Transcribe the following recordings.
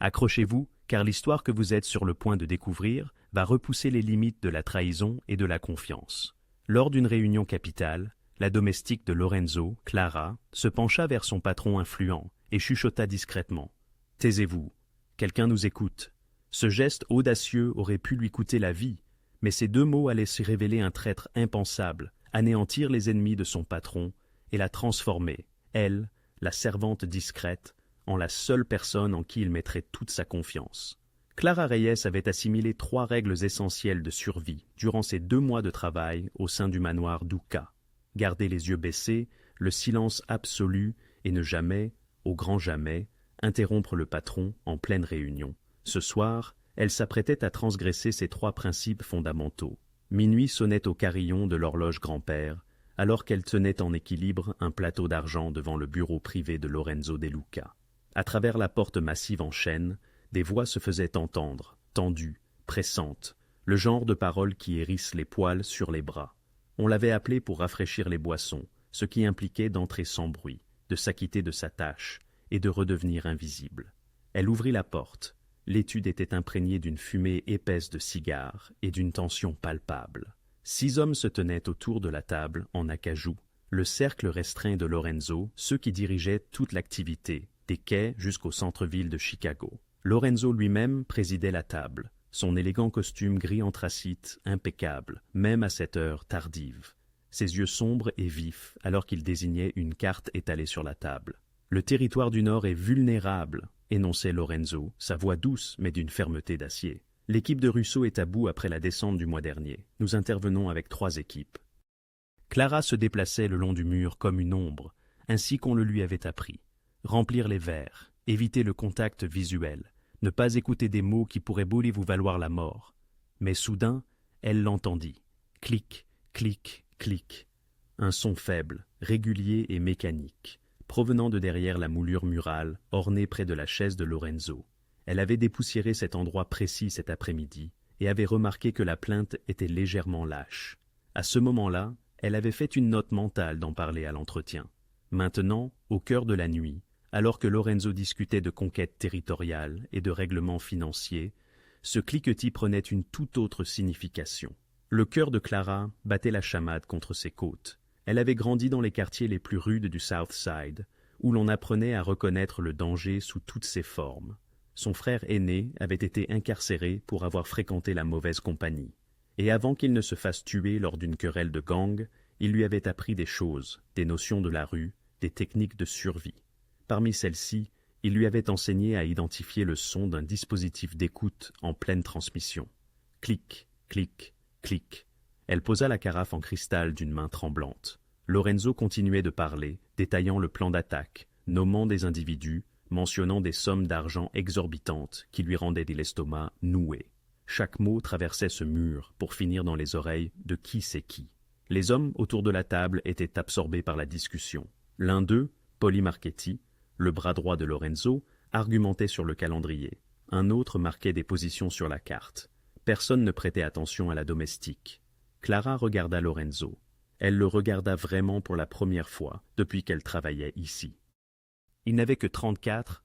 Accrochez-vous, car l'histoire que vous êtes sur le point de découvrir va repousser les limites de la trahison et de la confiance. Lors d'une réunion capitale, la domestique de Lorenzo, Clara, se pencha vers son patron influent et chuchota discrètement. « Taisez-vous, quelqu'un nous écoute. » Ce geste audacieux aurait pu lui coûter la vie, mais ces deux mots allaient se révéler un traître impensable, anéantir les ennemis de son patron et la transformer, elle, la servante discrète, en la seule personne en qui il mettrait toute sa confiance. Clara Reyes avait assimilé 3 règles essentielles de survie durant ses 2 mois de travail au sein du manoir Duca. Garder les yeux baissés, le silence absolu et ne jamais, au grand jamais, interrompre le patron en pleine réunion. Ce soir, elle s'apprêtait à transgresser ces 3 principes fondamentaux. Minuit sonnait au carillon de l'horloge grand-père, alors qu'elle tenait en équilibre un plateau d'argent devant le bureau privé de Lorenzo De Luca. À travers la porte massive en chêne, des voix se faisaient entendre, tendues, pressantes, le genre de paroles qui hérissent les poils sur les bras. On l'avait appelée pour rafraîchir les boissons, ce qui impliquait d'entrer sans bruit, de s'acquitter de sa tâche et de redevenir invisible. Elle ouvrit la porte. L'étude était imprégnée d'une fumée épaisse de cigares et d'une tension palpable. 6 hommes se tenaient autour de la table en acajou, le cercle restreint de Lorenzo, ceux qui dirigeaient toute l'activité, des quais jusqu'au centre-ville de Chicago. Lorenzo lui-même présidait la table, son élégant costume gris anthracite impeccable, même à cette heure tardive. Ses yeux sombres et vifs alors qu'il désignait une carte étalée sur la table. « Le territoire du Nord est vulnérable », énonçait Lorenzo, sa voix douce mais d'une fermeté d'acier. « L'équipe de Russo est à bout après la descente du mois dernier. Nous intervenons avec 3 équipes. » Clara se déplaçait le long du mur comme une ombre, ainsi qu'on le lui avait appris. Remplir les verres, éviter le contact visuel, ne pas écouter des mots qui pourraient beau vous valoir la mort. Mais soudain, elle l'entendit. Clic, clic, clic. Un son faible, régulier et mécanique, provenant de derrière la moulure murale, ornée près de la chaise de Lorenzo. Elle avait dépoussiéré cet endroit précis cet après-midi et avait remarqué que la plainte était légèrement lâche. À ce moment-là, elle avait fait une note mentale d'en parler à l'entretien. Maintenant, au cœur de la nuit, alors que Lorenzo discutait de conquêtes territoriales et de règlements financiers, ce cliquetis prenait une toute autre signification. Le cœur de Clara battait la chamade contre ses côtes. Elle avait grandi dans les quartiers les plus rudes du South Side, où l'on apprenait à reconnaître le danger sous toutes ses formes. Son frère aîné avait été incarcéré pour avoir fréquenté la mauvaise compagnie. Et avant qu'il ne se fasse tuer lors d'une querelle de gang, il lui avait appris des choses, des notions de la rue, des techniques de survie. Parmi celles-ci, il lui avait enseigné à identifier le son d'un dispositif d'écoute en pleine transmission. Clic, clic, clic. Elle posa la carafe en cristal d'une main tremblante. Lorenzo continuait de parler, détaillant le plan d'attaque, nommant des individus, mentionnant des sommes d'argent exorbitantes qui lui rendaient l'estomac noué. Chaque mot traversait ce mur pour finir dans les oreilles de qui sait qui. Les hommes autour de la table étaient absorbés par la discussion. L'un d'eux, Polly Marchetti, le bras droit de Lorenzo, argumentait sur le calendrier. Un autre marquait des positions sur la carte. Personne ne prêtait attention à la domestique. Clara regarda Lorenzo. Elle le regarda vraiment pour la première fois depuis qu'elle travaillait ici. Il n'avait que 34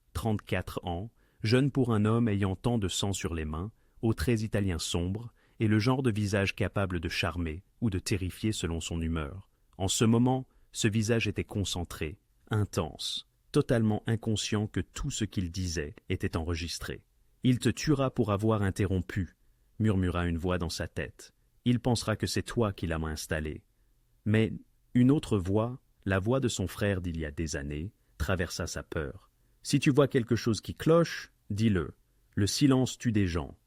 ans, jeune pour un homme ayant tant de sang sur les mains, aux traits italiens sombres, et le genre de visage capable de charmer ou de terrifier selon son humeur. En ce moment, ce visage était concentré, intense, totalement inconscient que tout ce qu'il disait était enregistré. « Il te tuera pour avoir interrompu », murmura une voix dans sa tête. « Il pensera que c'est toi qui l'as installé. » Mais une autre voix, la voix de son frère d'il y a des années, traversa sa peur. « Si tu vois quelque chose qui cloche, dis-le. Le silence tue des gens. »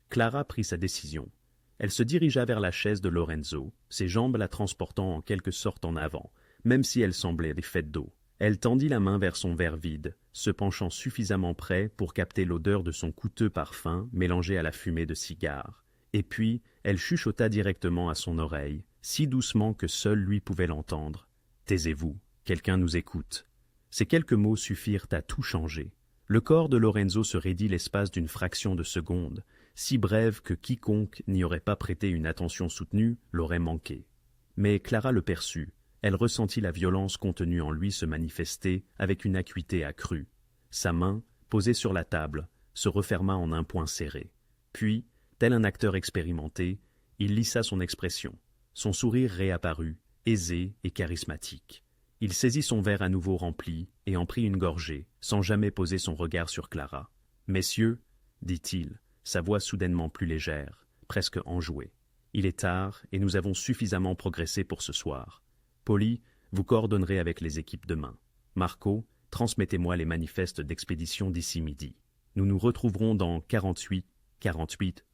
Clara prit sa décision. Elle se dirigea vers la chaise de Lorenzo, ses jambes la transportant en quelque sorte en avant, même si elle semblait faite d'eau. Elle tendit la main vers son verre vide, se penchant suffisamment près pour capter l'odeur de son coûteux parfum mélangé à la fumée de cigare. Et puis, elle chuchota directement à son oreille, si doucement que seul lui pouvait l'entendre. « Taisez-vous, quelqu'un nous écoute. » Ces quelques mots suffirent à tout changer. Le corps de Lorenzo se raidit l'espace d'une fraction de seconde, si brève que quiconque n'y aurait pas prêté une attention soutenue l'aurait manqué. Mais Clara le perçut. Elle ressentit la violence contenue en lui se manifester avec une acuité accrue. Sa main, posée sur la table, se referma en un poing serré. Puis, tel un acteur expérimenté, il lissa son expression. Son sourire réapparut, aisé et charismatique. Il saisit son verre à nouveau rempli et en prit une gorgée, sans jamais poser son regard sur Clara. « Messieurs, dit-il, sa voix soudainement plus légère, presque enjouée. Il est tard et nous avons suffisamment progressé pour ce soir. Polly, vous coordonnerez avec les équipes demain. Marco, transmettez-moi les manifestes d'expédition d'ici midi. Nous nous retrouverons dans 48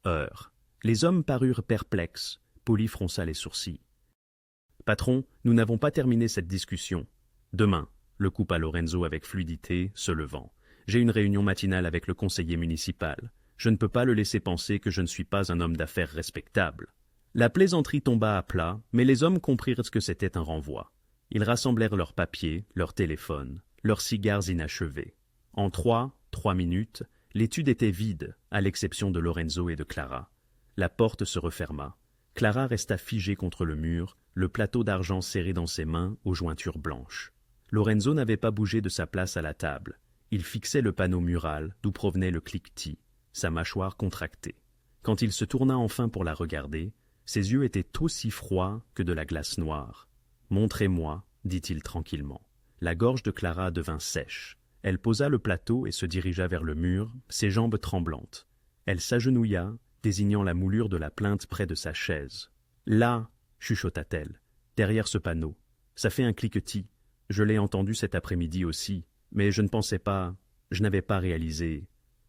heures. » Les hommes parurent perplexes. Polly fronça les sourcils. « Patron, nous n'avons pas terminé cette discussion. Demain, le coupa Lorenzo avec fluidité, se levant. J'ai une réunion matinale avec le conseiller municipal. Je ne peux pas le laisser penser que je ne suis pas un homme d'affaires respectable. » La plaisanterie tomba à plat, mais les hommes comprirent ce que c'était un renvoi. Ils rassemblèrent leurs papiers, leurs téléphones, leurs cigares inachevés. En trois minutes, l'étude était vide, à l'exception de Lorenzo et de Clara. La porte se referma. Clara resta figée contre le mur, le plateau d'argent serré dans ses mains aux jointures blanches. Lorenzo n'avait pas bougé de sa place à la table. Il fixait le panneau mural d'où provenait le cliquetis, sa mâchoire contractée. Quand il se tourna enfin pour la regarder, ses yeux étaient aussi froids que de la glace noire. « Montrez-moi, » dit-il tranquillement. La gorge de Clara devint sèche. Elle posa le plateau et se dirigea vers le mur, ses jambes tremblantes. Elle s'agenouilla, désignant la moulure de la plainte près de sa chaise. « Là, » chuchota-t-elle, « derrière ce panneau. Ça fait un cliquetis. Je l'ai entendu cet après-midi aussi, mais je ne pensais pas, je n'avais pas réalisé. »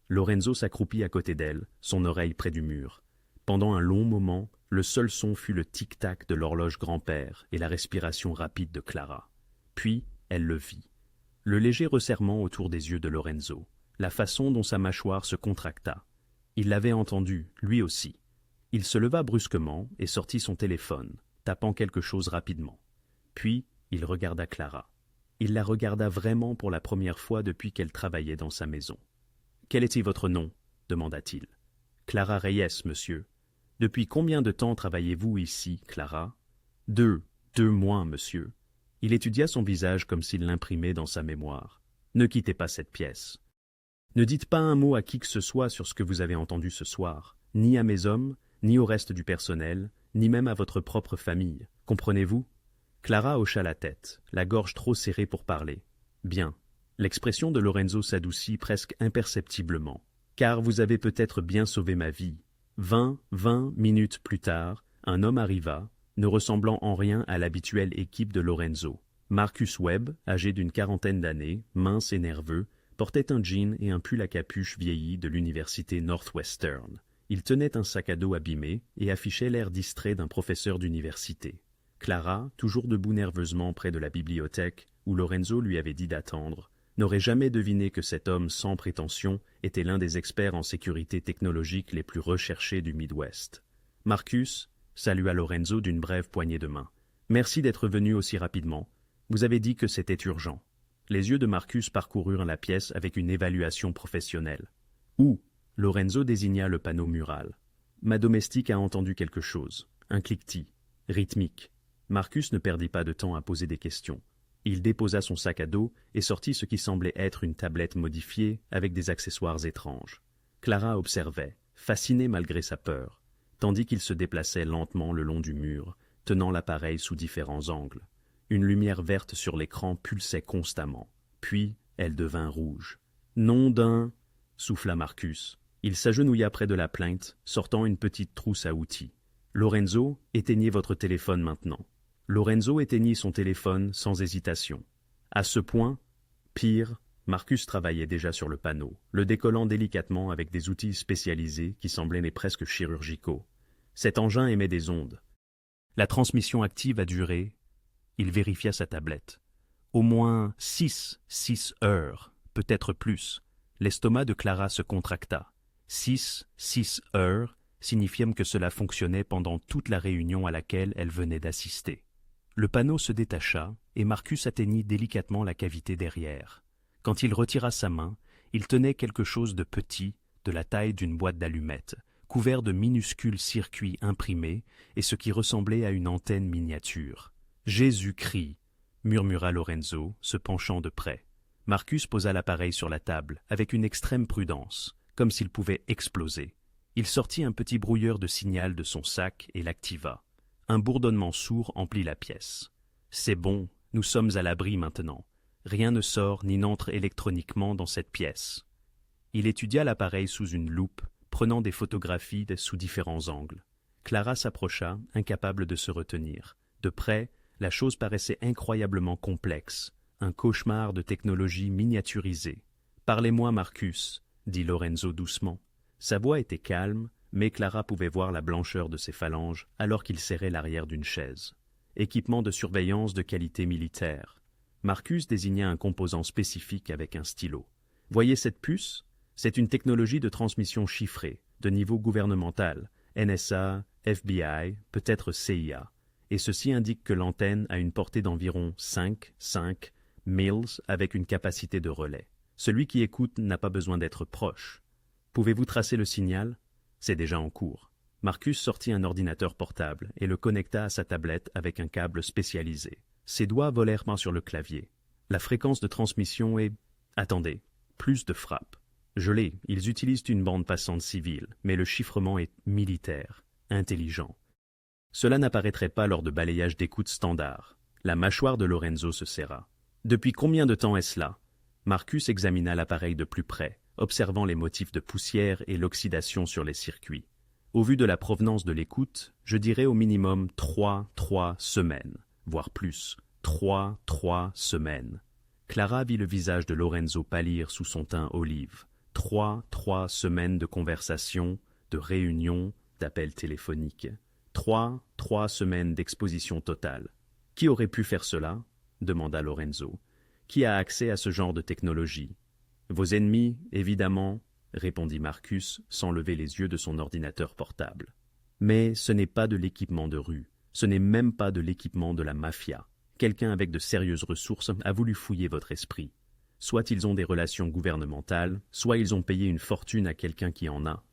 Lorenzo s'accroupit à côté d'elle, son oreille près du mur. Pendant un long moment, le seul son fut le tic-tac de l'horloge grand-père et la respiration rapide de Clara. Puis, elle le vit. Le léger resserrement autour des yeux de Lorenzo, la façon dont sa mâchoire se contracta. Il l'avait entendu, lui aussi. Il se leva brusquement et sortit son téléphone, tapant quelque chose rapidement. Puis, il regarda Clara. Il la regarda vraiment pour la première fois depuis qu'elle travaillait dans sa maison. « Quel était votre nom ?» demanda-t-il. « Clara Reyes, monsieur. » « Depuis combien de temps travaillez-vous ici, Clara ?»« 2 mois, monsieur. » Il étudia son visage comme s'il l'imprimait dans sa mémoire. « Ne quittez pas cette pièce. Ne dites pas un mot à qui que ce soit sur ce que vous avez entendu ce soir, ni à mes hommes, ni au reste du personnel, ni même à votre propre famille. Comprenez-vous » Clara hocha la tête, la gorge trop serrée pour parler. « Bien. » L'expression de Lorenzo s'adoucit presque imperceptiblement. « Car vous avez peut-être bien sauvé ma vie. » 20 minutes plus tard, un homme arriva, ne ressemblant en rien à l'habituelle équipe de Lorenzo. Marcus Webb, âgé d'une quarantaine d'années, mince et nerveux, portait un jean et un pull à capuche vieilli de l'université Northwestern. Il tenait un sac à dos abîmé et affichait l'air distrait d'un professeur d'université. Clara, toujours debout nerveusement près de la bibliothèque, où Lorenzo lui avait dit d'attendre, n'aurait jamais deviné que cet homme sans prétention était l'un des experts en sécurité technologique les plus recherchés du Midwest. Marcus salua Lorenzo d'une brève poignée de main. « Merci d'être venu aussi rapidement. Vous avez dit que c'était urgent. » Les yeux de Marcus parcoururent la pièce avec une évaluation professionnelle. « Où ?» Lorenzo désigna le panneau mural. « Ma domestique a entendu quelque chose. Un cliquetis. Rythmique. » Marcus ne perdit pas de temps à poser des questions. Il déposa son sac à dos et sortit ce qui semblait être une tablette modifiée avec des accessoires étranges. Clara observait, fascinée malgré sa peur, tandis qu'il se déplaçait lentement le long du mur, tenant l'appareil sous différents angles. Une lumière verte sur l'écran pulsait constamment. Puis, elle devint rouge. « Nom d'un... » souffla Marcus. Il s'agenouilla près de la plainte, sortant une petite trousse à outils. « Lorenzo, éteignez votre téléphone maintenant. » Lorenzo éteignit son téléphone sans hésitation. À ce point, pire, Marcus travaillait déjà sur le panneau, le décollant délicatement avec des outils spécialisés qui semblaient mais presque chirurgicaux. Cet engin émet des ondes. La transmission active a duré. Il vérifia sa tablette. Au moins 6 heures, peut-être plus. L'estomac de Clara se contracta. 6 heures signifiait que cela fonctionnait pendant toute la réunion à laquelle elle venait d'assister. Le panneau se détacha et Marcus atteignit délicatement la cavité derrière. Quand il retira sa main, il tenait quelque chose de petit, de la taille d'une boîte d'allumettes, couvert de minuscules circuits imprimés et ce qui ressemblait à une antenne miniature. « Jésus-Christ !» murmura Lorenzo, se penchant de près. Marcus posa l'appareil sur la table avec une extrême prudence. comme s'il pouvait exploser. Il sortit un petit brouilleur de signal de son sac et l'activa. Un bourdonnement sourd emplit la pièce. C'est bon, nous sommes à l'abri maintenant. Rien ne sort ni n'entre électroniquement dans cette pièce. Il étudia l'appareil sous une loupe, prenant des photographies sous différents angles. Clara s'approcha, incapable de se retenir. De près, la chose paraissait incroyablement complexe, un cauchemar de technologie miniaturisée. « Parlez-moi, Marcus, » dit Lorenzo doucement. Sa voix était calme, mais Clara pouvait voir la blancheur de ses phalanges alors qu'il serrait l'arrière d'une chaise. Équipement de surveillance de qualité militaire. Marcus désigna un composant spécifique avec un stylo. « Voyez cette puce ? C'est une technologie de transmission chiffrée, de niveau gouvernemental, NSA, FBI, peut-être CIA. Et ceci indique que l'antenne a une portée d'environ 5 milles avec une capacité de relais. Celui qui écoute n'a pas besoin d'être proche. Pouvez-vous tracer le signal? C'est déjà en cours. » Marcus sortit un ordinateur portable et le connecta à sa tablette avec un câble spécialisé. Ses doigts volèrent sur le clavier. La fréquence de transmission est... Attendez, plus de frappes. Je l'ai, ils utilisent une bande passante civile, mais le chiffrement est militaire, intelligent. Cela n'apparaîtrait pas lors de balayage d'écoute standard. La mâchoire de Lorenzo se serra. Depuis combien de temps est-ce là? Marcus examina l'appareil de plus près, observant les motifs de poussière et l'oxydation sur les circuits. Au vu de la provenance de l'écoute, je dirais au minimum 3 semaines, voire plus. 3 semaines. Clara vit le visage de Lorenzo pâlir sous son teint olive. 3 semaines de conversation, de réunions, d'appels téléphoniques. 3 semaines d'exposition totale. Qui aurait pu faire cela? Demanda Lorenzo. Qui a accès à ce genre de technologie? Vos ennemis, évidemment, répondit Marcus sans lever les yeux de son ordinateur portable. Mais ce n'est pas de l'équipement de rue, ce n'est même pas de l'équipement de la mafia. Quelqu'un avec de sérieuses ressources a voulu fouiller votre esprit. Soit ils ont des relations gouvernementales, soit ils ont payé une fortune à quelqu'un qui en a.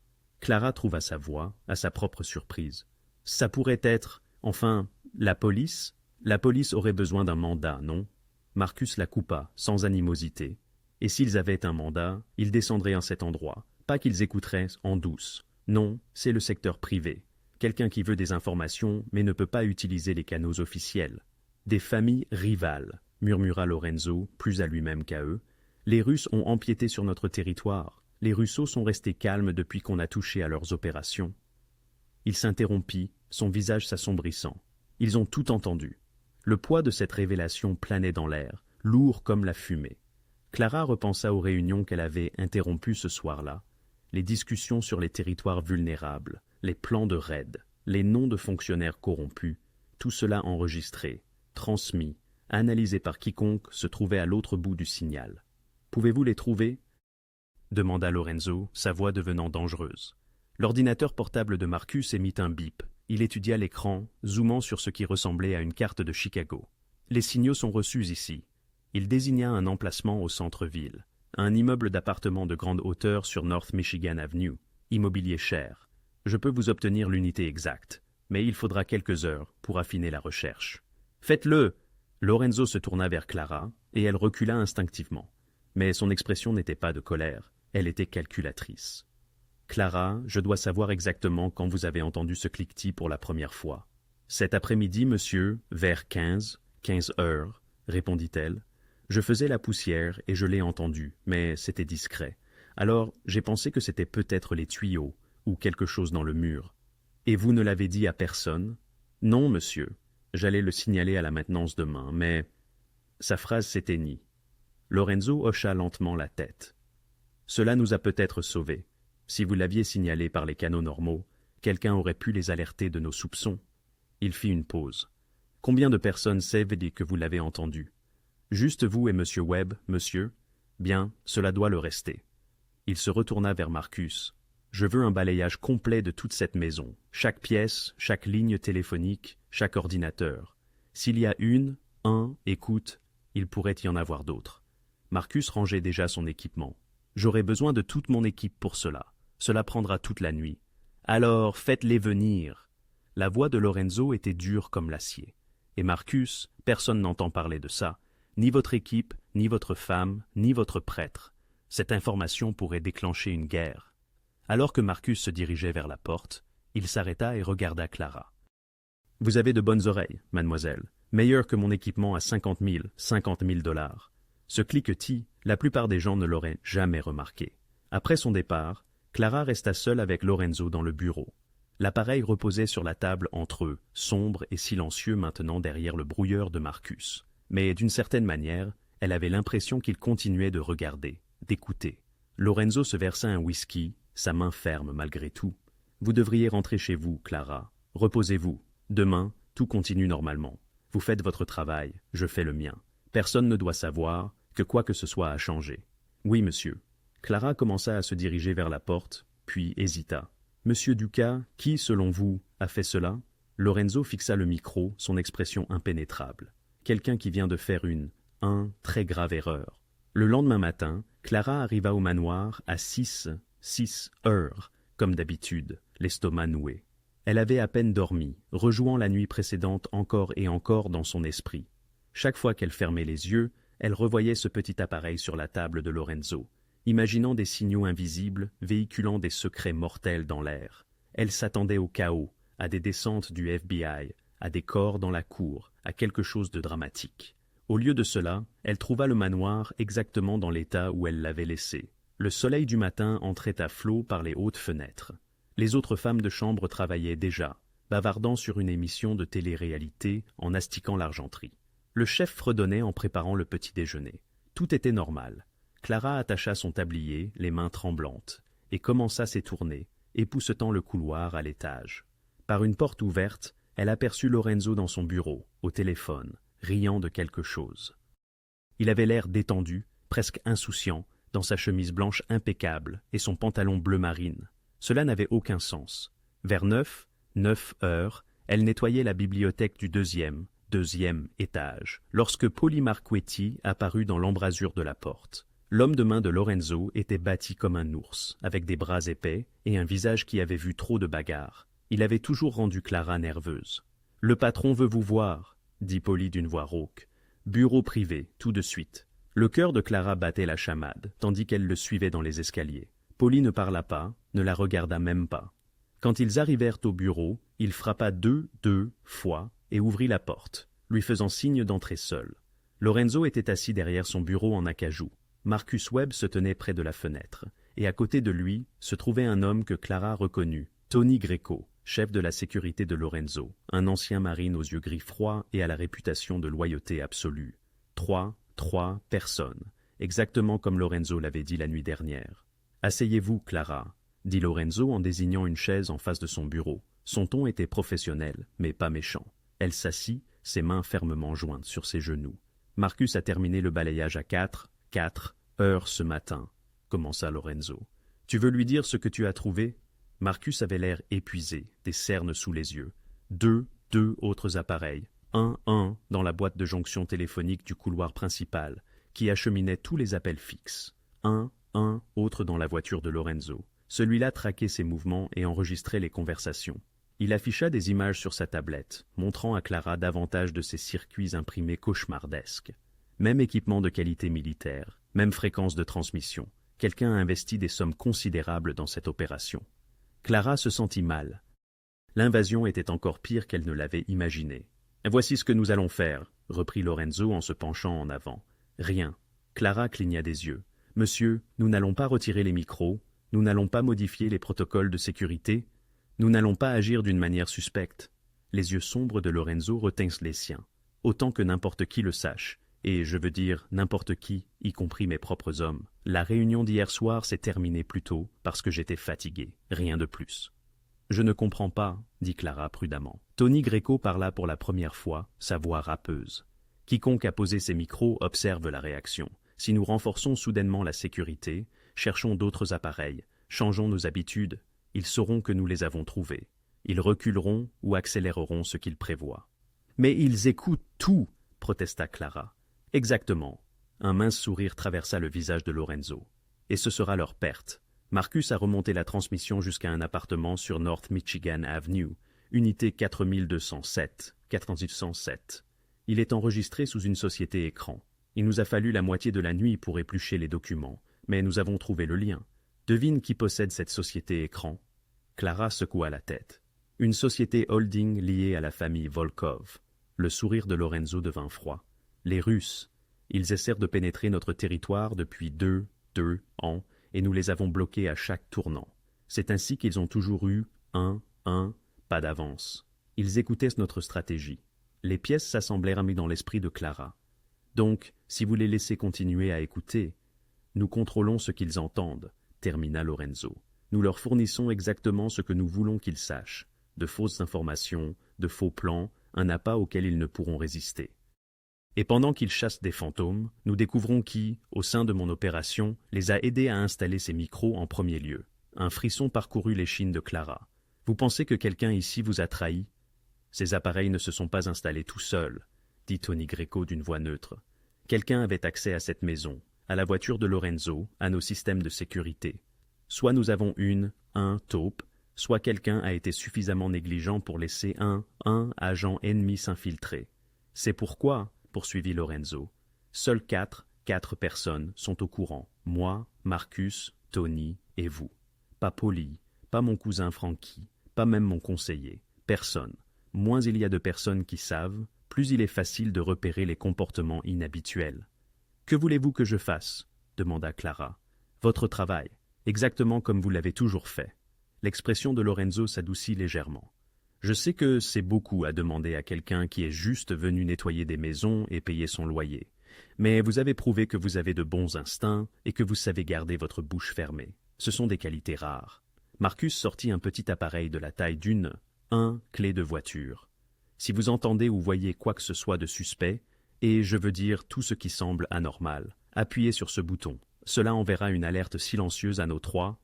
Clara trouva sa voix, à sa propre surprise. Ça pourrait être, enfin, la police? La police aurait besoin d'un mandat, non? Marcus la coupa, sans animosité. Et s'ils avaient un mandat, ils descendraient en cet endroit, pas qu'ils écouteraient en douce. Non, c'est le secteur privé. Quelqu'un qui veut des informations, mais ne peut pas utiliser les canaux officiels. Des familles rivales, murmura Lorenzo, plus à lui-même qu'à eux. Les Russes ont empiété sur notre territoire. Les Russos sont restés calmes depuis qu'on a touché à leurs opérations. Il s'interrompit, son visage s'assombrissant. Ils ont tout entendu. Le poids de cette révélation planait dans l'air, lourd comme la fumée. Clara repensa aux réunions qu'elle avait interrompues ce soir-là, les discussions sur les territoires vulnérables, les plans de raid, les noms de fonctionnaires corrompus, tout cela enregistré, transmis, analysé par quiconque se trouvait à l'autre bout du signal. « Pouvez-vous les trouver » demanda Lorenzo, sa voix devenant dangereuse. L'ordinateur portable de Marcus émit un bip. Il étudia l'écran, zoomant sur ce qui ressemblait à une carte de Chicago. « Les signaux sont reçus ici. » Il désigna un emplacement au centre-ville, un immeuble d'appartements de grande hauteur sur North Michigan Avenue, immobilier cher. Je peux vous obtenir l'unité exacte, mais il faudra quelques heures pour affiner la recherche. « Faites-le » Lorenzo se tourna vers Clara, et elle recula instinctivement. Mais son expression n'était pas de colère, elle était calculatrice. « Clara, je dois savoir exactement quand vous avez entendu ce cliquetis pour la première fois. »« Cet après-midi, monsieur, vers 15 heures, » répondit-elle. « Je faisais la poussière et je l'ai entendu, mais c'était discret. Alors j'ai pensé que c'était peut-être les tuyaux ou quelque chose dans le mur. Et vous ne l'avez dit à personne? »« Non, monsieur. J'allais le signaler à la maintenance demain, mais... » Sa phrase s'éteignit. Lorenzo hocha lentement la tête. « Cela nous a peut-être sauvés. Si vous l'aviez signalé par les canaux normaux, quelqu'un aurait pu les alerter de nos soupçons. » Il fit une pause. « Combien de personnes savent que vous l'avez entendu? » « Juste vous et Monsieur Webb, monsieur? Bien, cela doit le rester. » Il se retourna vers Marcus. « Je veux un balayage complet de toute cette maison, chaque pièce, chaque ligne téléphonique, chaque ordinateur. S'il y a un écoute, il pourrait y en avoir d'autres. » Marcus rangeait déjà son équipement. « J'aurai besoin de toute mon équipe pour cela. Cela prendra toute la nuit. Alors, faites-les venir. » La voix de Lorenzo était dure comme l'acier. Et Marcus, personne n'entend parler de ça. Ni votre équipe, ni votre femme, ni votre prêtre. Cette information pourrait déclencher une guerre. Alors que Marcus se dirigeait vers la porte, il s'arrêta et regarda Clara. « Vous avez de bonnes oreilles, mademoiselle, meilleures que mon équipement à 50 000 $. Ce cliquetis, la plupart des gens ne l'auraient jamais remarqué. » Après son départ, Clara resta seule avec Lorenzo dans le bureau. L'appareil reposait sur la table entre eux, sombre et silencieux maintenant derrière le brouilleur de Marcus. Mais d'une certaine manière, elle avait l'impression qu'il continuait de regarder, d'écouter. Lorenzo se versa un whisky, sa main ferme malgré tout. « Vous devriez rentrer chez vous, Clara. Reposez-vous. Demain, tout continue normalement. Vous faites votre travail, je fais le mien. Personne ne doit savoir que quoi que ce soit a changé. »« Oui, monsieur. » Clara commença à se diriger vers la porte, puis hésita. « Monsieur Ducas, qui, selon vous, a fait cela ?» Lorenzo fixa le micro, son expression impénétrable. Quelqu'un qui vient de faire une très grave erreur. Le lendemain matin, Clara arriva au manoir à 6 heures, comme d'habitude, l'estomac noué. Elle avait à peine dormi, rejouant la nuit précédente encore et encore dans son esprit. Chaque fois qu'elle fermait les yeux, elle revoyait ce petit appareil sur la table de Lorenzo, imaginant des signaux invisibles véhiculant des secrets mortels dans l'air. Elle s'attendait au chaos, à des descentes du FBI, à des corps dans la cour, à quelque chose de dramatique. Au lieu de cela, elle trouva le manoir exactement dans l'état où elle l'avait laissé. Le soleil du matin entrait à flots par les hautes fenêtres. Les autres femmes de chambre travaillaient déjà, bavardant sur une émission de télé-réalité en astiquant l'argenterie. Le chef fredonnait en préparant le petit déjeuner. Tout était normal. Clara attacha son tablier, les mains tremblantes, et commença ses tournées, époussetant le couloir à l'étage. Par une porte ouverte, elle aperçut Lorenzo dans son bureau, au téléphone, riant de quelque chose. Il avait l'air détendu, presque insouciant, dans sa chemise blanche impeccable et son pantalon bleu marine. Cela n'avait aucun sens. Vers 9 heures, elle nettoyait la bibliothèque du deuxième étage, lorsque Polly Marquetti apparut dans l'embrasure de la porte. L'homme de main de Lorenzo était bâti comme un ours, avec des bras épais et un visage qui avait vu trop de bagarres. Il avait toujours rendu Clara nerveuse. « Le patron veut vous voir », dit Polly d'une voix rauque. « Bureau privé, tout de suite. » Le cœur de Clara battait la chamade, tandis qu'elle le suivait dans les escaliers. Polly ne parla pas, ne la regarda même pas. Quand ils arrivèrent au bureau, il frappa deux fois et ouvrit la porte, lui faisant signe d'entrer seul. Lorenzo était assis derrière son bureau en acajou. Marcus Webb se tenait près de la fenêtre, et à côté de lui se trouvait un homme que Clara reconnut, Tony Greco, chef de la sécurité de Lorenzo, un ancien marine aux yeux gris froids et à la réputation de loyauté absolue. Trois personnes, exactement comme Lorenzo l'avait dit la nuit dernière. « Asseyez-vous, Clara », dit Lorenzo en désignant une chaise en face de son bureau. Son ton était professionnel, mais pas méchant. Elle s'assit, ses mains fermement jointes sur ses genoux. « Marcus a terminé le balayage à 4 heures ce matin, » commença Lorenzo. « Tu veux lui dire ce que tu as trouvé ?» Marcus avait l'air épuisé, des cernes sous les yeux. Deux autres appareils, un dans la boîte de jonction téléphonique du couloir principal, qui acheminait tous les appels fixes. Un autre dans la voiture de Lorenzo. Celui-là traquait ses mouvements et enregistrait les conversations. Il afficha des images sur sa tablette, montrant à Clara davantage de ces circuits imprimés cauchemardesques. Même équipement de qualité militaire, même fréquence de transmission. Quelqu'un a investi des sommes considérables dans cette opération. Clara se sentit mal. L'invasion était encore pire qu'elle ne l'avait imaginé. « Voici ce que nous allons faire, » reprit Lorenzo en se penchant en avant. « Rien. » Clara cligna des yeux. « Monsieur, nous n'allons pas retirer les micros, nous n'allons pas modifier les protocoles de sécurité, nous n'allons pas agir d'une manière suspecte. » Les yeux sombres de Lorenzo retinssent les siens, autant que n'importe qui le sache, et je veux dire n'importe qui, y compris mes propres hommes. La réunion d'hier soir s'est terminée plus tôt parce que j'étais fatigué, rien de plus. « Je ne comprends pas, » dit Clara prudemment. Tony Greco parla pour la première fois, sa voix râpeuse. « Quiconque a posé ses micros observe la réaction. Si nous renforçons soudainement la sécurité, cherchons d'autres appareils, changeons nos habitudes, ils sauront que nous les avons trouvés. Ils reculeront ou accéléreront ce qu'ils prévoient. »« Mais ils écoutent tout !» protesta Clara. « Exactement. » Un mince sourire traversa le visage de Lorenzo. « Et ce sera leur perte. » Marcus a remonté la transmission jusqu'à un appartement sur North Michigan Avenue, unité 4207. Il est enregistré sous une société écran. Il nous a fallu la moitié de la nuit pour éplucher les documents, mais nous avons trouvé le lien. Devine qui possède cette société écran. Clara secoua la tête. Une société holding liée à la famille Volkov. Le sourire de Lorenzo devint froid. Les Russes. Ils essayent de pénétrer notre territoire depuis deux ans, et nous les avons bloqués à chaque tournant. C'est ainsi qu'ils ont toujours eu pas d'avance. Ils écoutaient notre stratégie. Les pièces s'assemblèrent dans l'esprit de Clara. Donc, si vous les laissez continuer à écouter, nous contrôlons ce qu'ils entendent, termina Lorenzo. Nous leur fournissons exactement ce que nous voulons qu'ils sachent. De fausses informations, de faux plans, un appât auquel ils ne pourront résister. Et pendant qu'ils chassent des fantômes, nous découvrons qui, au sein de mon opération, les a aidés à installer ces micros en premier lieu. Un frisson parcourut l'échine de Clara. Vous pensez que quelqu'un ici vous a trahi? Ces appareils ne se sont pas installés tout seuls, dit Tony Greco d'une voix neutre. Quelqu'un avait accès à cette maison, à la voiture de Lorenzo, à nos systèmes de sécurité. Soit nous avons un taupe, soit quelqu'un a été suffisamment négligent pour laisser un agent ennemi s'infiltrer. C'est pourquoi, poursuivit Lorenzo, seules quatre personnes sont au courant. Moi, Marcus, Tony et vous. Pas Polly, pas mon cousin Frankie, pas même mon conseiller. Personne. Moins il y a de personnes qui savent, plus il est facile de repérer les comportements inhabituels. « Que voulez-vous que je fasse » demanda Clara. « Votre travail, exactement comme vous l'avez toujours fait. » L'expression de Lorenzo s'adoucit légèrement. « Je sais que c'est beaucoup à demander à quelqu'un qui est juste venu nettoyer des maisons et payer son loyer. Mais vous avez prouvé que vous avez de bons instincts et que vous savez garder votre bouche fermée. Ce sont des qualités rares. » Marcus sortit un petit appareil de la taille d'une clé de voiture. Si vous entendez ou voyez quoi que ce soit de suspect, et je veux dire tout ce qui semble anormal, appuyez sur ce bouton. Cela enverra une alerte silencieuse à nos trois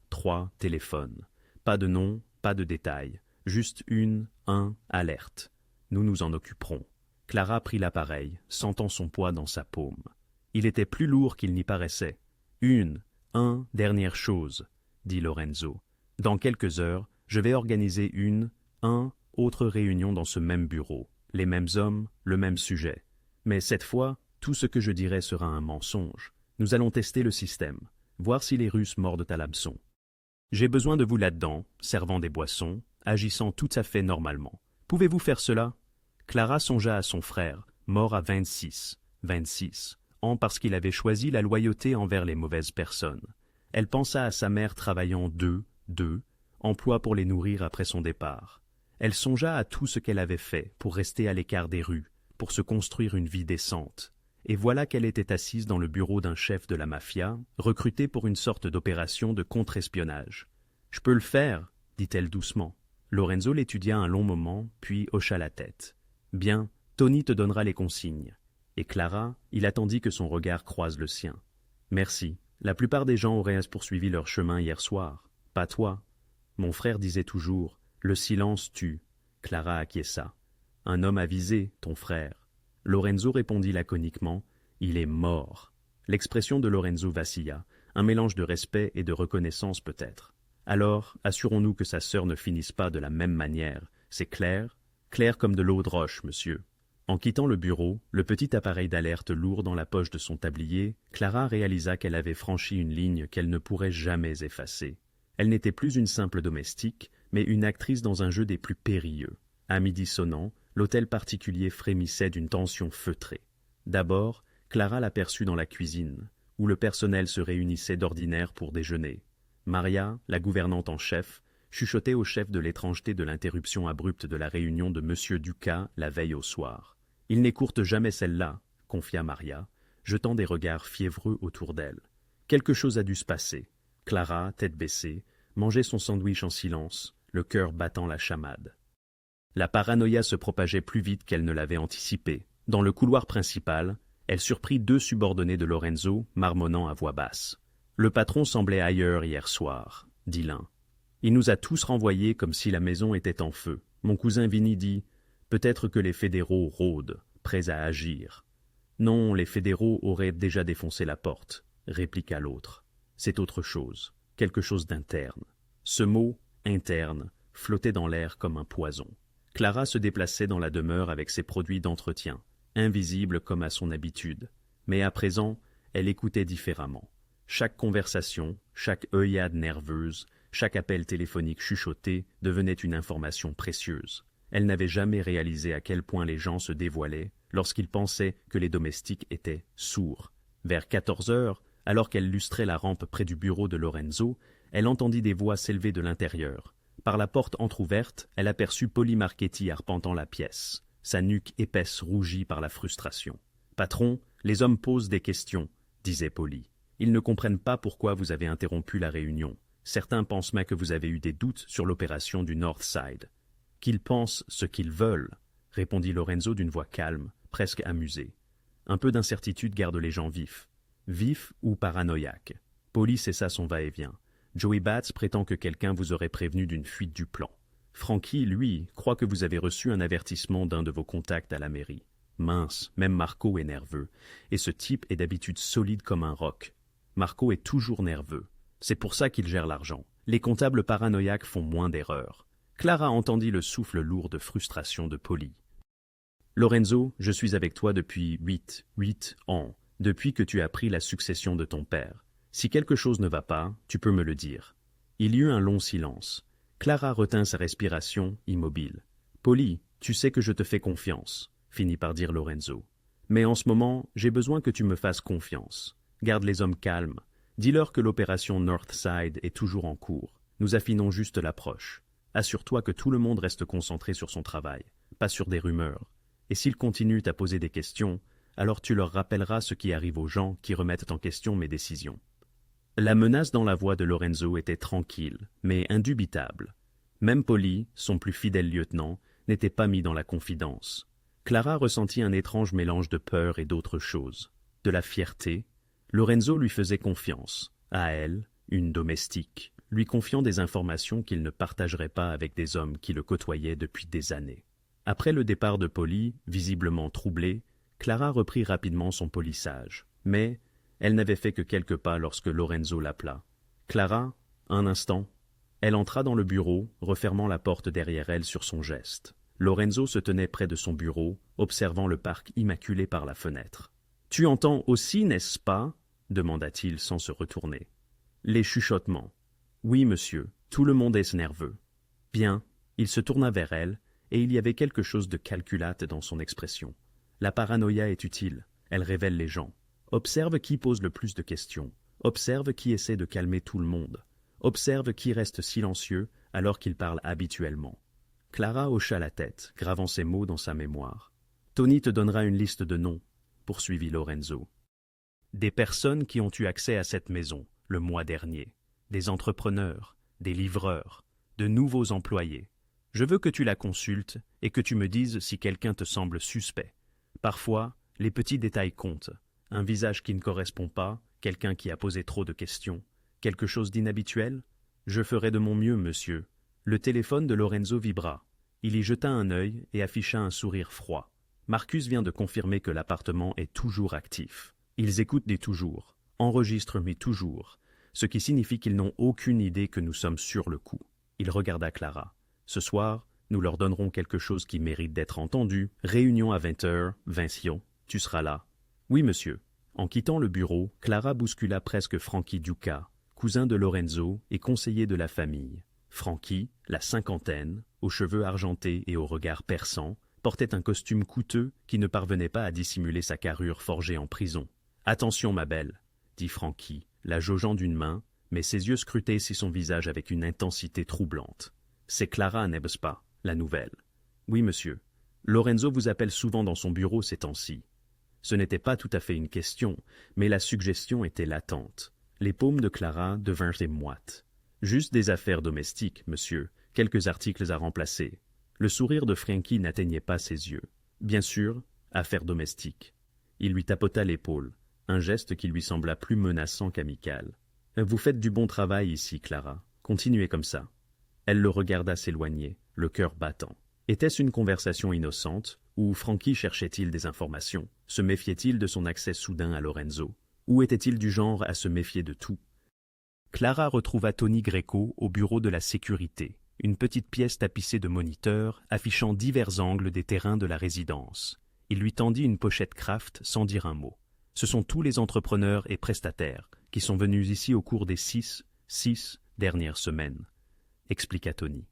téléphones. Pas de nom, pas de détails, juste alerte. Nous nous en occuperons. Clara prit l'appareil, sentant son poids dans sa paume. Il était plus lourd qu'il n'y paraissait. Dernière chose, dit Lorenzo. Dans quelques heures, je vais organiser autre réunion dans ce même bureau. Les mêmes hommes, le même sujet. Mais cette fois, tout ce que je dirai sera un mensonge. Nous allons tester le système, voir si les Russes mordent à l'hameçon. J'ai besoin de vous là-dedans, servant des boissons, agissant tout à fait normalement. Pouvez-vous faire cela? Clara songea à son frère, mort à 26 ans parce qu'il avait choisi la loyauté envers les mauvaises personnes. Elle pensa à sa mère travaillant emploi pour les nourrir après son départ. Elle songea à tout ce qu'elle avait fait pour rester à l'écart des rues, pour se construire une vie décente. Et voilà qu'elle était assise dans le bureau d'un chef de la mafia, recruté pour une sorte d'opération de contre-espionnage. « Je peux le faire, » dit-elle doucement. Lorenzo l'étudia un long moment, puis hocha la tête. « Bien, Tony te donnera les consignes. » Et Clara, il attendit que son regard croise le sien. « Merci. La plupart des gens auraient poursuivi leur chemin hier soir. Pas toi. Mon frère disait toujours, « Le silence tue. » Clara acquiesça. « Un homme avisé, ton frère. » Lorenzo répondit laconiquement, « Il est mort. » L'expression de Lorenzo vacilla, un mélange de respect et de reconnaissance peut-être. Alors, assurons-nous que sa sœur ne finisse pas de la même manière. C'est clair? Clair comme de l'eau de roche, monsieur. En quittant le bureau, le petit appareil d'alerte lourd dans la poche de son tablier, Clara réalisa qu'elle avait franchi une ligne qu'elle ne pourrait jamais effacer. Elle n'était plus une simple domestique, mais une actrice dans un jeu des plus périlleux. À midi sonnant, l'hôtel particulier frémissait d'une tension feutrée. D'abord, Clara l'aperçut dans la cuisine, où le personnel se réunissait d'ordinaire pour déjeuner. Maria, la gouvernante en chef, chuchotait au chef de l'étrangeté de l'interruption abrupte de la réunion de M. Ducas la veille au soir. « Il n'écourte jamais celle-là, » confia Maria, jetant des regards fiévreux autour d'elle. Quelque chose a dû se passer. Clara, tête baissée, mangeait son sandwich en silence, le cœur battant la chamade. La paranoïa se propageait plus vite qu'elle ne l'avait anticipé. Dans le couloir principal, elle surprit deux subordonnés de Lorenzo, marmonnant à voix basse. « Le patron semblait ailleurs hier soir, » dit l'un. « Il nous a tous renvoyés comme si la maison était en feu. Mon cousin Vinny dit « Peut-être que les fédéraux rôdent, prêts à agir. »« Non, les fédéraux auraient déjà défoncé la porte, » répliqua l'autre. « C'est autre chose, quelque chose d'interne. » Ce mot « interne » flottait dans l'air comme un poison. Clara se déplaçait dans la demeure avec ses produits d'entretien, invisible comme à son habitude. Mais à présent, elle écoutait différemment. Chaque conversation, chaque œillade nerveuse, chaque appel téléphonique chuchoté devenait une information précieuse. Elle n'avait jamais réalisé à quel point les gens se dévoilaient lorsqu'ils pensaient que les domestiques étaient sourds. Vers 14 heures, alors qu'elle lustrait la rampe près du bureau de Lorenzo, elle entendit des voix s'élever de l'intérieur. Par la porte entr'ouverte, elle aperçut Polly Marchetti arpentant la pièce, sa nuque épaisse rougie par la frustration. « Patron, les hommes posent des questions, » disait Polly. « Ils ne comprennent pas pourquoi vous avez interrompu la réunion. Certains pensent même que vous avez eu des doutes sur l'opération du Northside. »« Qu'ils pensent ce qu'ils veulent, » répondit Lorenzo d'une voix calme, presque amusée. Un peu d'incertitude garde les gens vifs. Vifs ou paranoïaques. Polly cessa son va-et-vient. Joey Batts prétend que quelqu'un vous aurait prévenu d'une fuite du plan. Frankie, lui, croit que vous avez reçu un avertissement d'un de vos contacts à la mairie. Mince, même Marco est nerveux. Et ce type est d'habitude solide comme un roc. Marco est toujours nerveux. C'est pour ça qu'il gère l'argent. Les comptables paranoïaques font moins d'erreurs. Clara entendit le souffle lourd de frustration de Polly. « Lorenzo, je suis avec toi depuis 8 ans, depuis que tu as pris la succession de ton père. Si quelque chose ne va pas, tu peux me le dire. » Il y eut un long silence. Clara retint sa respiration, immobile. « Polly, tu sais que je te fais confiance, » finit par dire Lorenzo. « Mais en ce moment, j'ai besoin que tu me fasses confiance. Garde les hommes calmes. Dis-leur que l'opération Northside est toujours en cours. Nous affinons juste l'approche. Assure-toi que tout le monde reste concentré sur son travail, pas sur des rumeurs. Et s'ils continuent à poser des questions, alors tu leur rappelleras ce qui arrive aux gens qui remettent en question mes décisions. » La menace dans la voix de Lorenzo était tranquille, mais indubitable. Même Polly, son plus fidèle lieutenant, n'était pas mis dans la confidence. Clara ressentit un étrange mélange de peur et d'autres choses. De la fierté. Lorenzo lui faisait confiance. À elle, une domestique, lui confiant des informations qu'il ne partagerait pas avec des hommes qui le côtoyaient depuis des années. Après le départ de Polly, visiblement troublée, Clara reprit rapidement son polissage. Mais elle n'avait fait que quelques pas lorsque Lorenzo l'appela. « Clara, un instant. » Elle entra dans le bureau, refermant la porte derrière elle sur son geste. Lorenzo se tenait près de son bureau, observant le parc immaculé par la fenêtre. « Tu entends aussi, n'est-ce pas ?» demanda-t-il sans se retourner. « Les chuchotements. »« Oui, monsieur, tout le monde est nerveux. »« Bien. » Il se tourna vers elle, et il y avait quelque chose de calculate dans son expression. La paranoïa est utile, elle révèle les gens. Observe qui pose le plus de questions. Observe qui essaie de calmer tout le monde. Observe qui reste silencieux alors qu'il parle habituellement. Clara hocha la tête, gravant ces mots dans sa mémoire. « Tony te donnera une liste de noms, » poursuivit Lorenzo. « Des personnes qui ont eu accès à cette maison le mois dernier. Des entrepreneurs, des livreurs, de nouveaux employés. Je veux que tu la consultes et que tu me dises si quelqu'un te semble suspect. Parfois, les petits détails comptent. Un visage qui ne correspond pas, quelqu'un qui a posé trop de questions, quelque chose d'inhabituel? Je ferai de mon mieux, monsieur. » Le téléphone de Lorenzo vibra. Il y jeta un œil et afficha un sourire froid. Marcus vient de confirmer que l'appartement est toujours actif. Ils écoutent des toujours, enregistrent mais toujours, ce qui signifie qu'ils n'ont aucune idée que nous sommes sur le coup. Il regarda Clara. Ce soir, nous leur donnerons quelque chose qui mérite d'être entendu. Réunion à 20h, Vincio, tu seras là. Oui, monsieur. En quittant le bureau, Clara bouscula presque Frankie Duca, cousin de Lorenzo et conseiller de la famille. Frankie, la cinquantaine, aux cheveux argentés et au regard perçant, portait un costume coûteux qui ne parvenait pas à dissimuler sa carrure forgée en prison. « Attention, ma belle, » dit Frankie, la jaugeant d'une main, mais ses yeux scrutaient si son visage avec une intensité troublante. « C'est Clara, n'est-ce pas, la nouvelle ?»« Oui, monsieur. Lorenzo vous appelle souvent dans son bureau ces temps-ci. » Ce n'était pas tout à fait une question, mais la suggestion était latente. Les paumes de Clara devinrent moites. Juste des affaires domestiques, monsieur, quelques articles à remplacer. Le sourire de Frankie n'atteignait pas ses yeux. Bien sûr, affaires domestiques. Il lui tapota l'épaule, un geste qui lui sembla plus menaçant qu'amical. Vous faites du bon travail ici, Clara. Continuez comme ça. Elle le regarda s'éloigner, le cœur battant. Était-ce une conversation innocente, ou Frankie cherchait-il des informations? Se méfiait-il de son accès soudain à Lorenzo? Ou était-il du genre à se méfier de tout? Clara retrouva Tony Greco au bureau de la sécurité, une petite pièce tapissée de moniteurs affichant divers angles des terrains de la résidence. Il lui tendit une pochette Kraft sans dire un mot. Ce sont tous les entrepreneurs et prestataires, qui sont venus ici au cours des six dernières semaines, expliqua Tony.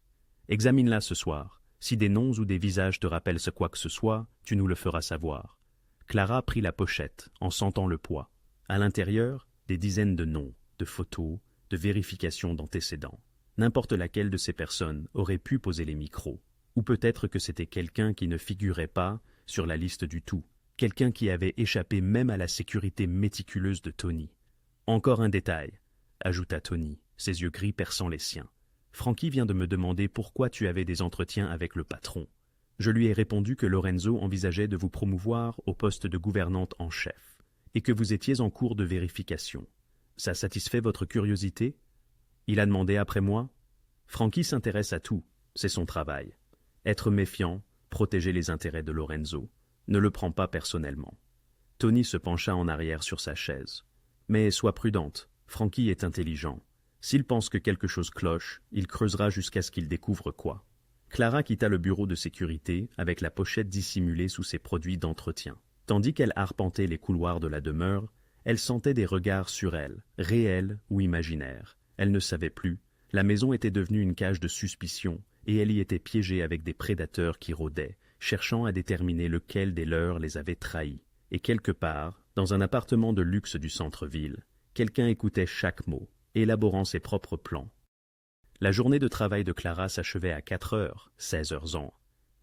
Examine-la ce soir. Si des noms ou des visages te rappellent ce quoi que ce soit, tu nous le feras savoir. Clara prit la pochette, en sentant le poids. À l'intérieur, des dizaines de noms, de photos, de vérifications d'antécédents. N'importe laquelle de ces personnes aurait pu poser les micros. Ou peut-être que c'était quelqu'un qui ne figurait pas sur la liste du tout. Quelqu'un qui avait échappé même à la sécurité méticuleuse de Tony. Encore un détail, ajouta Tony, ses yeux gris perçant les siens. Frankie vient de me demander pourquoi tu avais des entretiens avec le patron. Je lui ai répondu que Lorenzo envisageait de vous promouvoir au poste de gouvernante en chef, et que vous étiez en cours de vérification. Ça satisfait votre curiosité? Il a demandé après moi. Frankie s'intéresse à tout, c'est son travail. Être méfiant, protéger les intérêts de Lorenzo. Ne le prends pas personnellement. Tony se pencha en arrière sur sa chaise. Mais sois prudente, Frankie est intelligent. S'il pense que quelque chose cloche, il creusera jusqu'à ce qu'il découvre quoi. Clara quitta le bureau de sécurité avec la pochette dissimulée sous ses produits d'entretien. Tandis qu'elle arpentait les couloirs de la demeure, elle sentait des regards sur elle, réels ou imaginaires. Elle ne savait plus. La maison était devenue une cage de suspicion, et elle y était piégée avec des prédateurs qui rôdaient, cherchant à déterminer lequel des leurs les avait trahis. Et quelque part, dans un appartement de luxe du centre-ville, quelqu'un écoutait chaque mot, élaborant ses propres plans. La journée de travail de Clara s'achevait à 4 heures, 16 heures ans,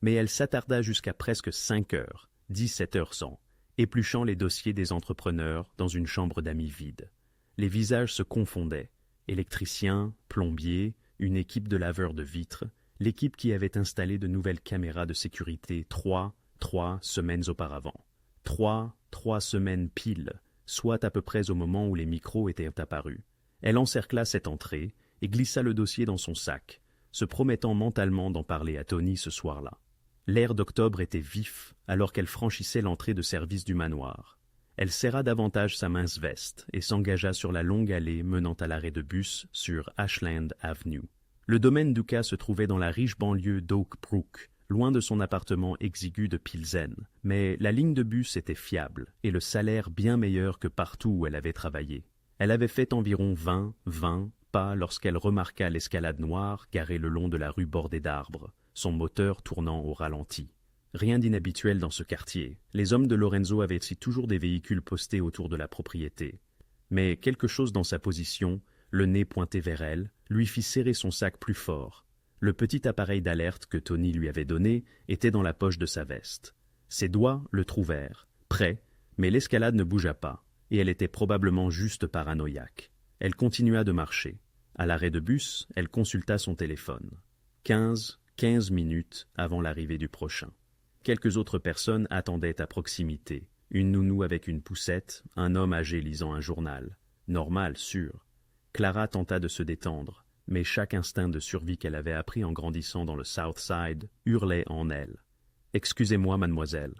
mais elle s'attarda jusqu'à presque 5 heures, 17 heures ans, épluchant les dossiers des entrepreneurs dans une chambre d'amis vide. Les visages se confondaient, électriciens, plombiers, une équipe de laveurs de vitres, l'équipe qui avait installé de nouvelles caméras de sécurité trois semaines auparavant. Trois semaines pile, soit à peu près au moment où les micros étaient apparus. Elle encercla cette entrée et glissa le dossier dans son sac, se promettant mentalement d'en parler à Tony ce soir-là. L'air d'octobre était vif alors qu'elle franchissait l'entrée de service du manoir. Elle serra davantage sa mince veste et s'engagea sur la longue allée menant à l'arrêt de bus sur Ashland Avenue. Le domaine d'Uka se trouvait dans la riche banlieue d'Oak Brook, loin de son appartement exigu de Pilsen, mais la ligne de bus était fiable et le salaire bien meilleur que partout où elle avait travaillé. Elle avait fait environ 20 pas lorsqu'elle remarqua l'escalade noire garée le long de la rue bordée d'arbres, son moteur tournant au ralenti. Rien d'inhabituel dans ce quartier. Les hommes de Lorenzo avaient toujours des véhicules postés autour de la propriété. Mais quelque chose dans sa position, le nez pointé vers elle, lui fit serrer son sac plus fort. Le petit appareil d'alerte que Tony lui avait donné était dans la poche de sa veste. Ses doigts le trouvèrent, prêt, mais l'escalade ne bougea pas, et elle était probablement juste paranoïaque. Elle continua de marcher. À l'arrêt de bus, elle consulta son téléphone. 15 minutes avant l'arrivée du prochain. Quelques autres personnes attendaient à proximité. Une nounou avec une poussette, un homme âgé lisant un journal. Normal, sûr. Clara tenta de se détendre, mais chaque instinct de survie qu'elle avait appris en grandissant dans le South Side hurlait en elle. « Excusez-moi, mademoiselle. »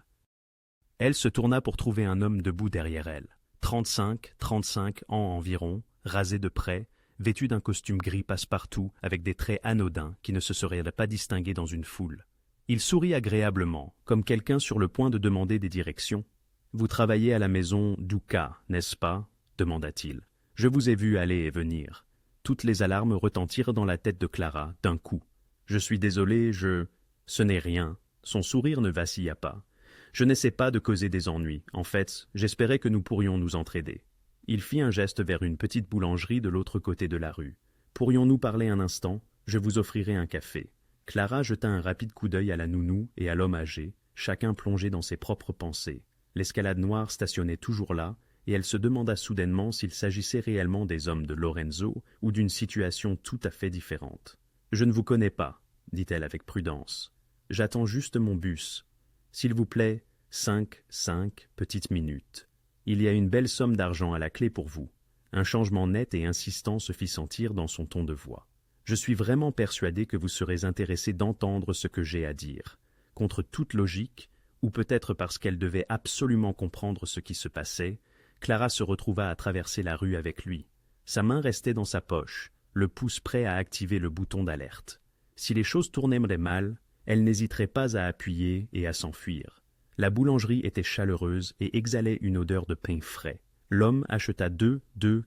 Elle se tourna pour trouver un homme debout derrière elle. 35 ans environ, rasé de près, vêtu d'un costume gris passe-partout avec des traits anodins qui ne se seraient pas distingués dans une foule. Il sourit agréablement, comme quelqu'un sur le point de demander des directions. « Vous travaillez à la maison d'Uka, n'est-ce pas » demanda-t-il. « Je vous ai vu aller et venir. » Toutes les alarmes retentirent dans la tête de Clara, d'un coup. « Je suis désolé, Ce n'est rien. » Son sourire ne vacilla pas. « Je n'essaie pas de causer des ennuis. En fait, j'espérais que nous pourrions nous entraider. » Il fit un geste vers une petite boulangerie de l'autre côté de la rue. « Pourrions-nous parler un instant? Je vous offrirai un café. » Clara jeta un rapide coup d'œil à la nounou et à l'homme âgé, chacun plongé dans ses propres pensées. L'escalade noire stationnait toujours là, et elle se demanda soudainement s'il s'agissait réellement des hommes de Lorenzo ou d'une situation tout à fait différente. « Je ne vous connais pas, » dit-elle avec prudence. « J'attends juste mon bus. S'il vous plaît, 5 petites minutes. Il y a une belle somme d'argent à la clé pour vous. » Un changement net et insistant se fit sentir dans son ton de voix. « Je suis vraiment persuadé que vous serez intéressé d'entendre ce que j'ai à dire. » Contre toute logique, ou peut-être parce qu'elle devait absolument comprendre ce qui se passait, Clara se retrouva à traverser la rue avec lui. Sa main restait dans sa poche, le pouce prêt à activer le bouton d'alerte. Si les choses tournaient mal, elle n'hésiterait pas à appuyer et à s'enfuir. La boulangerie était chaleureuse et exhalait une odeur de pain frais. L'homme acheta deux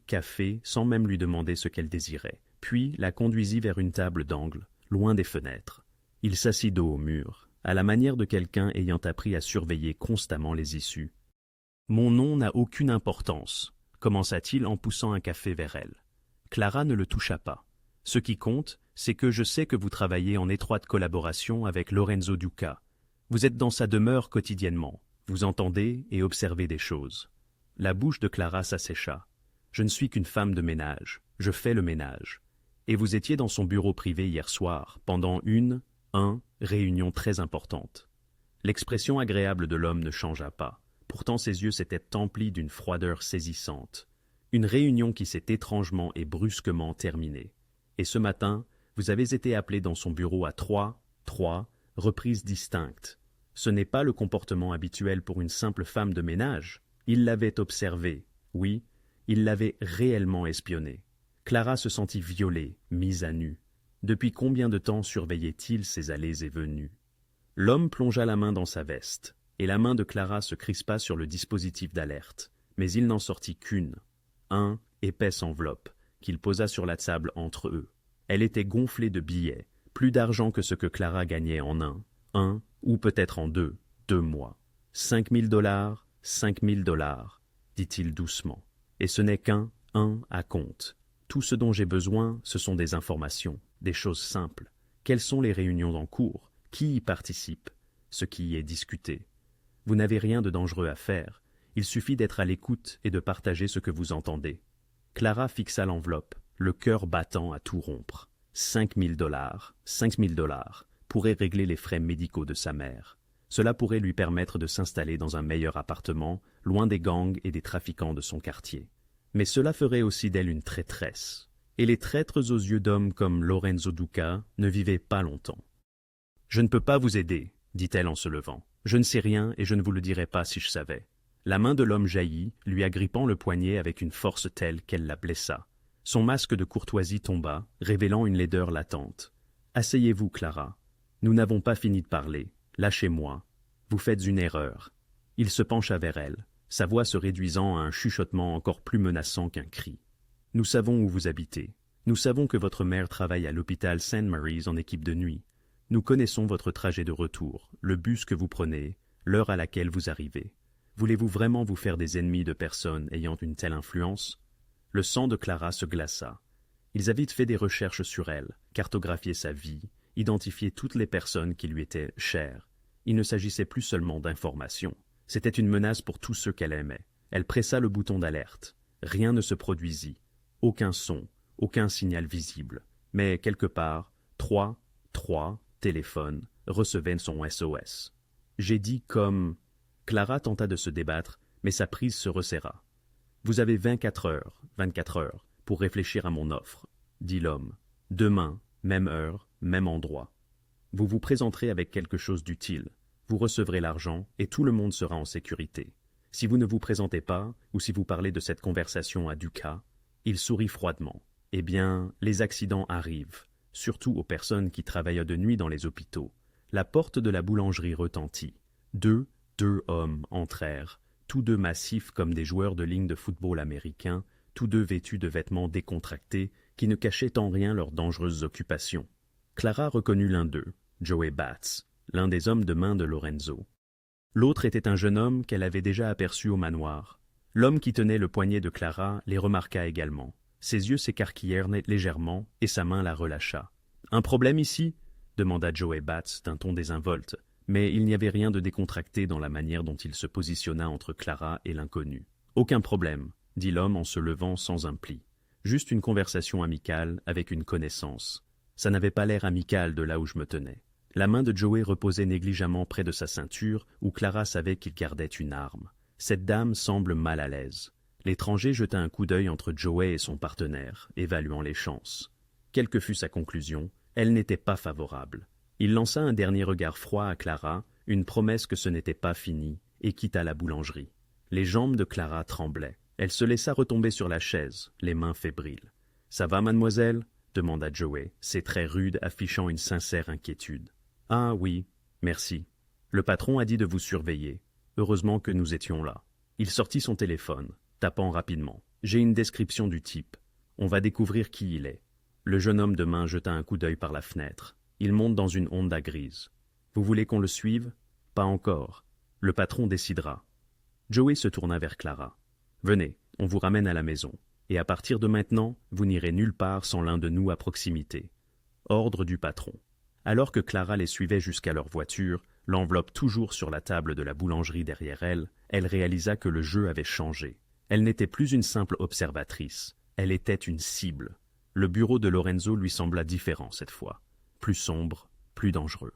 cafés sans même lui demander ce qu'elle désirait, puis la conduisit vers une table d'angle, loin des fenêtres. Il s'assit dos au mur, à la manière de quelqu'un ayant appris à surveiller constamment les issues. « Mon nom n'a aucune importance », commença-t-il en poussant un café vers elle. Clara ne le toucha pas. « Ce qui compte, c'est que je sais que vous travaillez en étroite collaboration avec Lorenzo Duca. Vous êtes dans sa demeure quotidiennement. Vous entendez et observez des choses. » La bouche de Clara s'assécha. « Je ne suis qu'une femme de ménage. Je fais le ménage. Et vous étiez dans son bureau privé hier soir, pendant une réunion très importante. » L'expression agréable de l'homme ne changea pas. Pourtant ses yeux s'étaient emplis d'une froideur saisissante. Une réunion qui s'est étrangement et brusquement terminée. Et ce matin, vous avez été appelé dans son bureau à trois reprises distinctes. Ce n'est pas le comportement habituel pour une simple femme de ménage. Il l'avait observé, oui, il l'avait réellement espionné. Clara se sentit violée, mise à nu. Depuis combien de temps surveillait-il ses allées et venues? L'homme plongea la main dans sa veste, et la main de Clara se crispa sur le dispositif d'alerte, mais il n'en sortit qu'une, épaisse enveloppe, qu'il posa sur la table entre eux. Elle était gonflée de billets, plus d'argent que ce que Clara gagnait en un ou peut-être en deux mois. 5 000 $, 5 000 $, dit-il doucement. Et ce n'est qu'un à compte. Tout ce dont j'ai besoin, ce sont des informations, des choses simples. Quelles sont les réunions en cours? Qui y participe? Ce qui y est discuté. Vous n'avez rien de dangereux à faire. Il suffit d'être à l'écoute et de partager ce que vous entendez. Clara fixa l'enveloppe, le cœur battant à tout rompre. 5 000 $, 5 000 $ pourraient régler les frais médicaux de sa mère. Cela pourrait lui permettre de s'installer dans un meilleur appartement, loin des gangs et des trafiquants de son quartier. Mais cela ferait aussi d'elle une traîtresse. Et les traîtres aux yeux d'hommes comme Lorenzo Duca ne vivaient pas longtemps. « Je ne peux pas vous aider, » dit-elle en se levant. « Je ne sais rien et je ne vous le dirais pas si je savais. » La main de l'homme jaillit, lui agrippant le poignet avec une force telle qu'elle la blessa. Son masque de courtoisie tomba, révélant une laideur latente. « Asseyez-vous, Clara. Nous n'avons pas fini de parler. Lâchez-moi. Vous faites une erreur. » Il se pencha vers elle, sa voix se réduisant à un chuchotement encore plus menaçant qu'un cri. « Nous savons où vous habitez. Nous savons que votre mère travaille à l'hôpital St. Mary's en équipe de nuit. Nous connaissons votre trajet de retour, le bus que vous prenez, l'heure à laquelle vous arrivez. Voulez-vous vraiment vous faire des ennemis de personnes ayant une telle influence? » Le sang de Clara se glaça. Ils avaient fait des recherches sur elle, cartographié sa vie, identifié toutes les personnes qui lui étaient chères. Il ne s'agissait plus seulement d'informations. C'était une menace pour tous ceux qu'elle aimait. Elle pressa le bouton d'alerte. Rien ne se produisit. Aucun son, aucun signal visible. Mais quelque part, trois téléphones recevaient son SOS. J'ai dit comme... Clara tenta de se débattre, mais sa prise se resserra. « Vous avez 24 heures, pour réfléchir à mon offre, » dit l'homme. « Demain, même heure, même endroit. Vous vous présenterez avec quelque chose d'utile. Vous recevrez l'argent et tout le monde sera en sécurité. Si vous ne vous présentez pas, ou si vous parlez de cette conversation à Duca, » il sourit froidement. « Eh bien, les accidents arrivent, surtout aux personnes qui travaillent de nuit dans les hôpitaux. » La porte de la boulangerie retentit. Deux hommes entrèrent, tous deux massifs comme des joueurs de ligne de football américains, tous deux vêtus de vêtements décontractés qui ne cachaient en rien leurs dangereuses occupations. Clara reconnut l'un d'eux, Joey Batts, l'un des hommes de main de Lorenzo. L'autre était un jeune homme qu'elle avait déjà aperçu au manoir. L'homme qui tenait le poignet de Clara les remarqua également. Ses yeux s'écarquillèrent légèrement et sa main la relâcha. « Un problème ici ?» demanda Joey Batts d'un ton désinvolte. Mais il n'y avait rien de décontracté dans la manière dont il se positionna entre Clara et l'inconnu. « Aucun problème, » dit l'homme en se levant sans un pli. « Juste une conversation amicale avec une connaissance. Ça n'avait pas l'air amical de là où je me tenais. » La main de Joey reposait négligemment près de sa ceinture, où Clara savait qu'il gardait une arme. Cette dame semble mal à l'aise. L'étranger jeta un coup d'œil entre Joey et son partenaire, évaluant les chances. Quelle que fût sa conclusion, elle n'était pas favorable. Il lança un dernier regard froid à Clara, une promesse que ce n'était pas fini, et quitta la boulangerie. Les jambes de Clara tremblaient. Elle se laissa retomber sur la chaise, les mains fébriles. « Ça va, mademoiselle ?» demanda Joey, ses traits rudes affichant une sincère inquiétude. « Ah oui, merci. Le patron a dit de vous surveiller. Heureusement que nous étions là. » Il sortit son téléphone. tapant rapidement. J'ai une description du type. On va découvrir qui il est. Le jeune homme de main jeta un coup d'œil par la fenêtre. Il monte dans une Honda grise. Vous voulez qu'on le suive? Pas encore. Le patron décidera. Joey se tourna vers Clara. Venez, on vous ramène à la maison. Et à partir de maintenant, vous n'irez nulle part sans l'un de nous à proximité. Ordre du patron. Alors que Clara les suivait jusqu'à leur voiture, l'enveloppe toujours sur la table de la boulangerie derrière elle, elle réalisa que le jeu avait changé. Elle n'était plus une simple observatrice, elle était une cible. Le bureau de Lorenzo lui sembla différent cette fois, plus sombre, plus dangereux.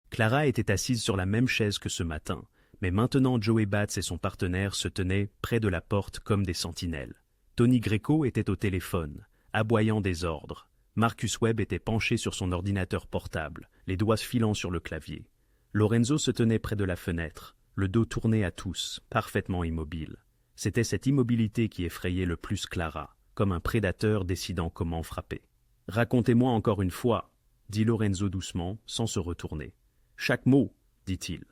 Clara était assise sur la même chaise que ce matin, mais maintenant Joey Batts et son partenaire se tenaient près de la porte comme des sentinelles. Tony Greco était au téléphone, aboyant des ordres. Marcus Webb était penché sur son ordinateur portable, les doigts filant sur le clavier. Lorenzo se tenait près de la fenêtre, le dos tourné à tous, parfaitement immobile. C'était cette immobilité qui effrayait le plus Clara, comme un prédateur décidant comment frapper. « Racontez-moi encore une fois » dit Lorenzo doucement, sans se retourner. « Chaque mot » dit-il.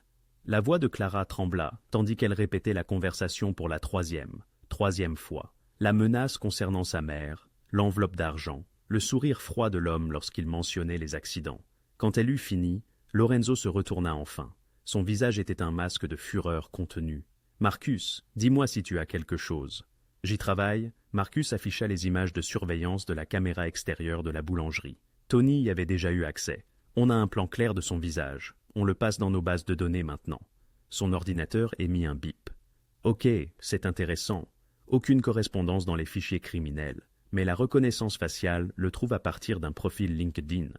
La voix de Clara trembla, tandis qu'elle répétait la conversation pour la troisième fois. La menace concernant sa mère, l'enveloppe d'argent, le sourire froid de l'homme lorsqu'il mentionnait les accidents. Quand elle eut fini, Lorenzo se retourna enfin. Son visage était un masque de fureur contenue. « Marcus, dis-moi si tu as quelque chose. » « J'y travaille. » Marcus afficha les images de surveillance de la caméra extérieure de la boulangerie. Tony y avait déjà eu accès. On a un plan clair de son visage. On le passe dans nos bases de données maintenant. Son ordinateur émit un bip. « Ok, c'est intéressant. Aucune correspondance dans les fichiers criminels. Mais la reconnaissance faciale le trouve à partir d'un profil LinkedIn.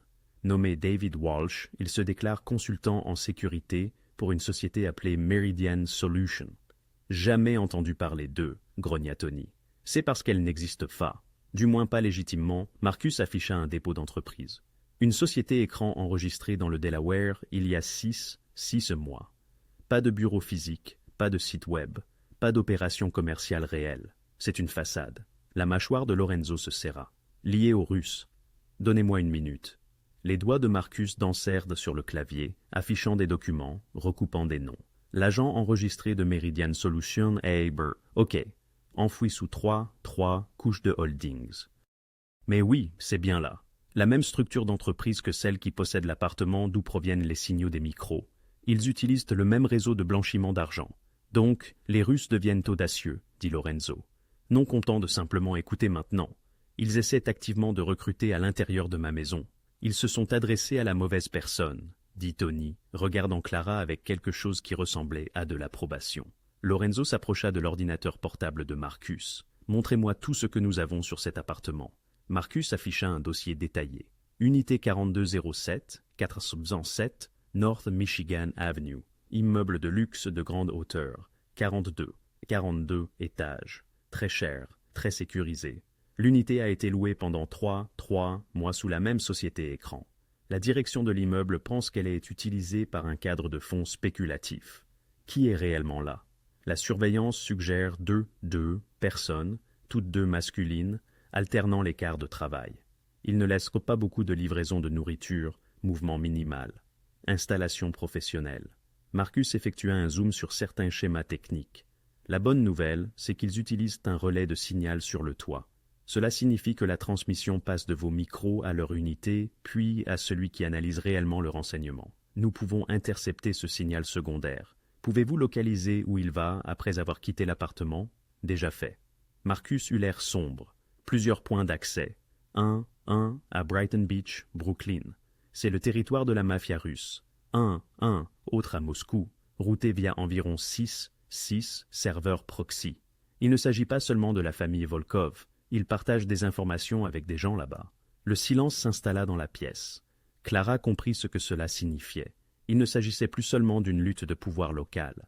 Nommé David Walsh, il se déclare consultant en sécurité pour une société appelée Meridian Solutions. Jamais entendu parler d'eux, grogna Tony. C'est parce qu'elle n'existe pas. Du moins pas légitimement, Marcus afficha un dépôt d'entreprise. Une société écran enregistrée dans le Delaware il y a 6 mois. Pas de bureau physique, pas de site web, pas d'opération commerciale réelle. C'est une façade. La mâchoire de Lorenzo se serra. Lié aux Russes. Donnez-moi une minute. Les doigts de Marcus dansèrent sur le clavier, affichant des documents, recoupant des noms. L'agent enregistré de Meridian Solutions est OK. Enfoui sous trois couches de holdings. Mais oui, c'est bien là. La même structure d'entreprise que celle qui possède l'appartement d'où proviennent les signaux des micros. Ils utilisent le même réseau de blanchiment d'argent. Donc, les Russes deviennent audacieux, dit Lorenzo. Non content de simplement écouter maintenant. Ils essaient activement de recruter à l'intérieur de ma maison. Ils se sont adressés à la mauvaise personne, dit Tony, regardant Clara avec quelque chose qui ressemblait à de l'approbation. Lorenzo s'approcha de l'ordinateur portable de Marcus. « Montrez-moi tout ce que nous avons sur cet appartement. » Marcus afficha un dossier détaillé. Unité 4207, 407, North Michigan Avenue. Immeuble de luxe de grande hauteur. 42 étages. Très cher, très sécurisé. L'unité a été louée pendant 3 mois sous la même société écran. La direction de l'immeuble pense qu'elle est utilisée par un cadre de fonds spéculatif. Qui est réellement là? La surveillance suggère deux personnes, toutes deux masculines, alternant les quarts de travail. Ils ne laissent pas beaucoup de livraison de nourriture, mouvement minimal. Installation professionnelle. Marcus effectua un zoom sur certains schémas techniques. La bonne nouvelle, c'est qu'ils utilisent un relais de signal sur le toit. Cela signifie que la transmission passe de vos micros à leur unité, puis à celui qui analyse réellement le renseignement. Nous pouvons intercepter ce signal secondaire. Pouvez-vous localiser où il va après avoir quitté l'appartement? Déjà fait. Marcus eut l'air sombre. Plusieurs points d'accès. Un à Brighton Beach, Brooklyn. C'est le territoire de la mafia russe. Autre à Moscou, routé via environ 6 serveurs proxy. Il ne s'agit pas seulement de la famille Volkov. Ils partagent des informations avec des gens là-bas. Le silence s'installa dans la pièce. Clara comprit ce que cela signifiait. Il ne s'agissait plus seulement d'une lutte de pouvoir local.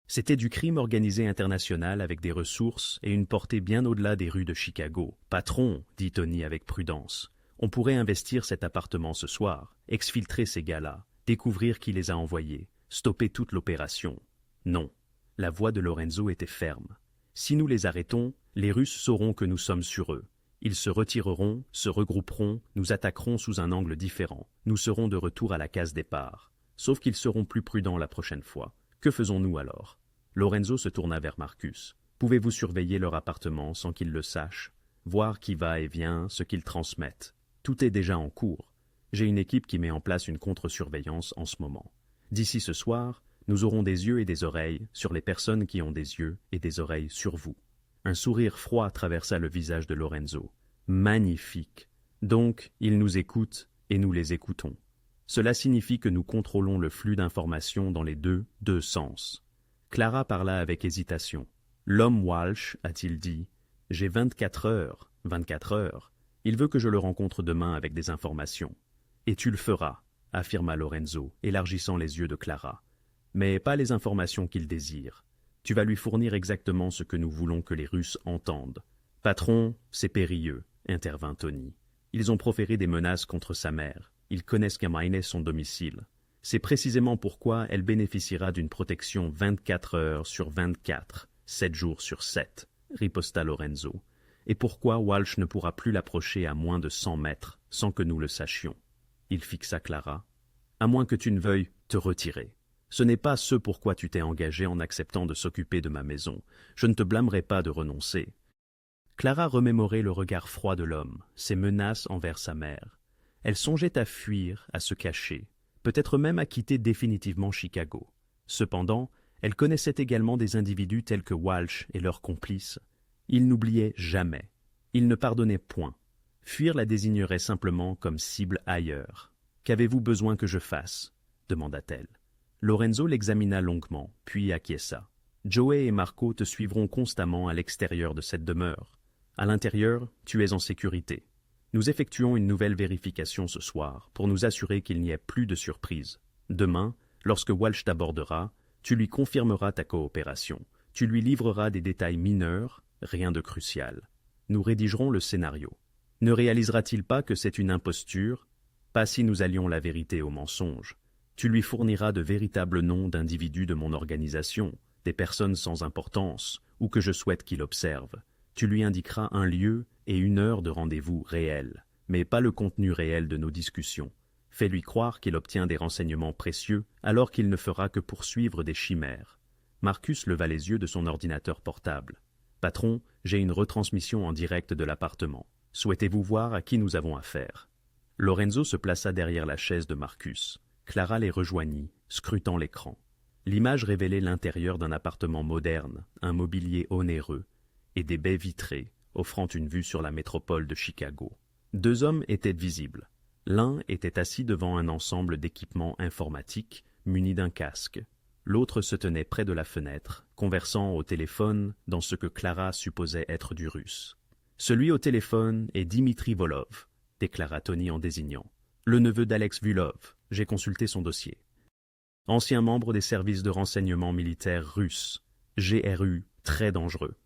C'était du crime organisé international avec des ressources et une portée bien au-delà des rues de Chicago. « Patron, dit Tony avec prudence, on pourrait investir cet appartement ce soir, exfiltrer ces gars-là, découvrir qui les a envoyés, stopper toute l'opération. » Non. La voix de Lorenzo était ferme. Si nous les arrêtons, les Russes sauront que nous sommes sur eux. Ils se retireront, se regrouperont, nous attaqueront sous un angle différent. Nous serons de retour à la case départ. Sauf qu'ils seront plus prudents la prochaine fois. Que faisons-nous alors? Lorenzo se tourna vers Marcus. Pouvez-vous surveiller leur appartement sans qu'ils le sachent, voir qui va et vient, ce qu'ils transmettent? Tout est déjà en cours. J'ai une équipe qui met en place une contre-surveillance en ce moment. D'ici ce soir, nous aurons des yeux et des oreilles sur les personnes qui ont des yeux et des oreilles sur vous. Un sourire froid traversa le visage de Lorenzo. Magnifique. Donc, ils nous écoutent et nous les écoutons. Cela signifie que nous contrôlons le flux d'informations dans les deux sens. Clara parla avec hésitation. L'homme Walsh, a-t-il dit, j'ai 24 heures. 24 heures. Il veut que je le rencontre demain avec des informations. Et tu le feras, affirma Lorenzo, élargissant les yeux de Clara. Mais pas les informations qu'il désire. Tu vas lui fournir exactement ce que nous voulons que les Russes entendent. Patron, c'est périlleux, intervint Tony. Ils ont proféré des menaces contre sa mère. Ils connaissent qu'Hermione est son domicile. C'est précisément pourquoi elle bénéficiera d'une protection 24 heures sur 24, 7 jours sur 7, riposta Lorenzo. Et pourquoi Walsh ne pourra plus l'approcher à moins de 100 mètres, sans que nous le sachions. Il fixa Clara. À moins que tu ne veuilles te retirer. Ce n'est pas ce pourquoi tu t'es engagé en acceptant de s'occuper de ma maison. Je ne te blâmerai pas de renoncer. Clara remémorait le regard froid de l'homme, ses menaces envers sa mère. Elle songeait à fuir, à se cacher, peut-être même à quitter définitivement Chicago. Cependant, elle connaissait également des individus tels que Walsh et leurs complices. Ils n'oubliaient jamais. Ils ne pardonnaient point. Fuir la désignerait simplement comme cible ailleurs. « Qu'avez-vous besoin que je fasse » demanda-t-elle. Lorenzo l'examina longuement, puis acquiesça. « Joey et Marco te suivront constamment à l'extérieur de cette demeure. À l'intérieur, tu es en sécurité. Nous effectuons une nouvelle vérification ce soir pour nous assurer qu'il n'y ait plus de surprise. Demain, lorsque Walsh t'abordera, tu lui confirmeras ta coopération. Tu lui livreras des détails mineurs, rien de crucial. Nous rédigerons le scénario. Ne réalisera-t-il pas que c'est une imposture? Pas si nous allions la vérité au mensonge. Tu lui fourniras de véritables noms d'individus de mon organisation, des personnes sans importance, ou que je souhaite qu'il observe. Tu lui indiqueras un lieu et une heure de rendez-vous réels, mais pas le contenu réel de nos discussions. Fais-lui croire qu'il obtient des renseignements précieux alors qu'il ne fera que poursuivre des chimères. Marcus leva les yeux de son ordinateur portable. « Patron, j'ai une retransmission en direct de l'appartement. Souhaitez-vous voir à qui nous avons affaire ?» Lorenzo se plaça derrière la chaise de Marcus. Clara les rejoignit, scrutant l'écran. L'image révélait l'intérieur d'un appartement moderne, un mobilier onéreux, et des baies vitrées, offrant une vue sur la métropole de Chicago. Deux hommes étaient visibles. L'un était assis devant un ensemble d'équipements informatiques munis d'un casque. L'autre se tenait près de la fenêtre, conversant au téléphone dans ce que Clara supposait être du russe. « Celui au téléphone est Dimitri Volov », déclara Tony en désignant. « Le neveu d'Alex Vulov, j'ai consulté son dossier. Ancien membre des services de renseignement militaire russes, GRU, très dangereux.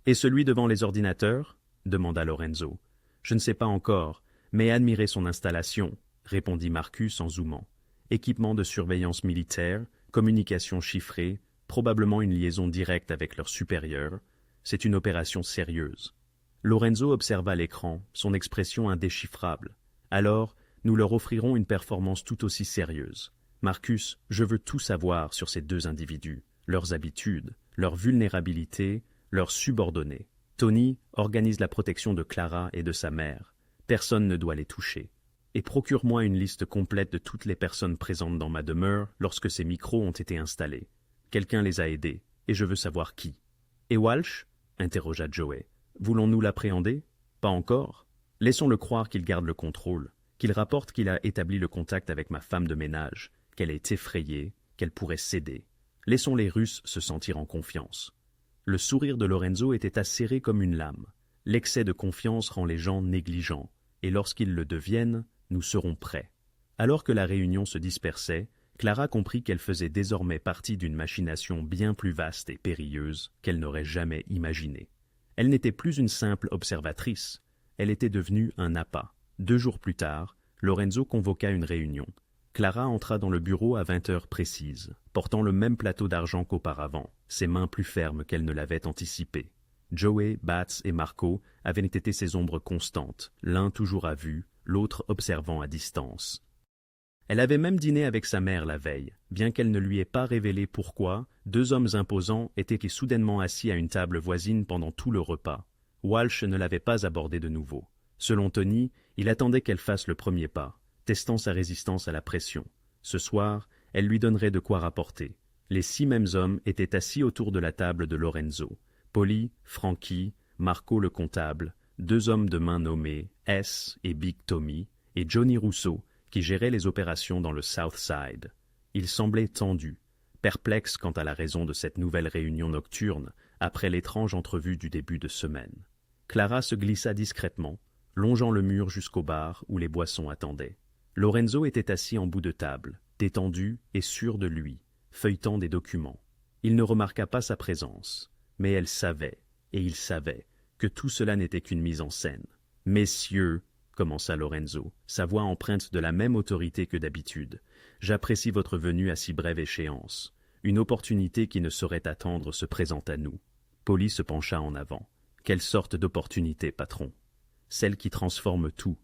Et celui devant les ordinateurs » demanda Lorenzo. « Je ne sais pas encore, mais admirez son installation, » répondit Marcus en zoomant. « Équipement de surveillance militaire, communication chiffrée, probablement une liaison directe avec leur supérieur. C'est une opération sérieuse. » Lorenzo observa l'écran, son expression indéchiffrable. « Alors, nous leur offrirons une performance tout aussi sérieuse. Marcus, je veux tout savoir sur ces deux individus, leurs habitudes, leur vulnérabilité, leurs subordonnés. Tony organise la protection de Clara et de sa mère. Personne ne doit les toucher. Et procure-moi une liste complète de toutes les personnes présentes dans ma demeure lorsque ces micros ont été installés. Quelqu'un les a aidés, et je veux savoir qui. »« Et Walsh » interrogea Joey. « Voulons-nous l'appréhender ? Pas encore. Laissons-le croire qu'il garde le contrôle, qu'il rapporte qu'il a établi le contact avec ma femme de ménage, qu'elle est effrayée, qu'elle pourrait céder. Laissons les Russes se sentir en confiance. » Le sourire de Lorenzo était acéré comme une lame. L'excès de confiance rend les gens négligents, et lorsqu'ils le deviennent, nous serons prêts. Alors que la réunion se dispersait, Clara comprit qu'elle faisait désormais partie d'une machination bien plus vaste et périlleuse qu'elle n'aurait jamais imaginée. Elle n'était plus une simple observatrice, elle était devenue un appât. 2 jours plus tard, Lorenzo convoqua une réunion. Clara entra dans le bureau à 20 heures précises, portant le même plateau d'argent qu'auparavant, ses mains plus fermes qu'elle ne l'avait anticipé. Joey, Bats et Marco avaient été ses ombres constantes, l'un toujours à vue, l'autre observant à distance. Elle avait même dîné avec sa mère la veille, bien qu'elle ne lui ait pas révélé pourquoi. Deux hommes imposants étaient soudainement assis à une table voisine pendant tout le repas. Walsh ne l'avait pas abordé de nouveau. Selon Tony, il attendait qu'elle fasse le premier pas, testant sa résistance à la pression. Ce soir, elle lui donnerait de quoi rapporter. Les 6 mêmes hommes étaient assis autour de la table de Lorenzo. Polly, Frankie, Marco le comptable, 2 hommes de main nommés S et Big Tommy, et Johnny Rousseau, qui gérait les opérations dans le South Side. Ils semblaient tendus, perplexes quant à la raison de cette nouvelle réunion nocturne après l'étrange entrevue du début de semaine. Clara se glissa discrètement, longeant le mur jusqu'au bar où les boissons attendaient. Lorenzo était assis en bout de table, détendu et sûr de lui, feuilletant des documents. Il ne remarqua pas sa présence, mais elle savait, et il savait, que tout cela n'était qu'une mise en scène. « Messieurs, » commença Lorenzo, sa voix empreinte de la même autorité que d'habitude, « j'apprécie votre venue à si brève échéance. Une opportunité qui ne saurait attendre se présente à nous. » Polly se pencha en avant. « Quelle sorte d'opportunité, patron ?»« Celle qui transforme tout. »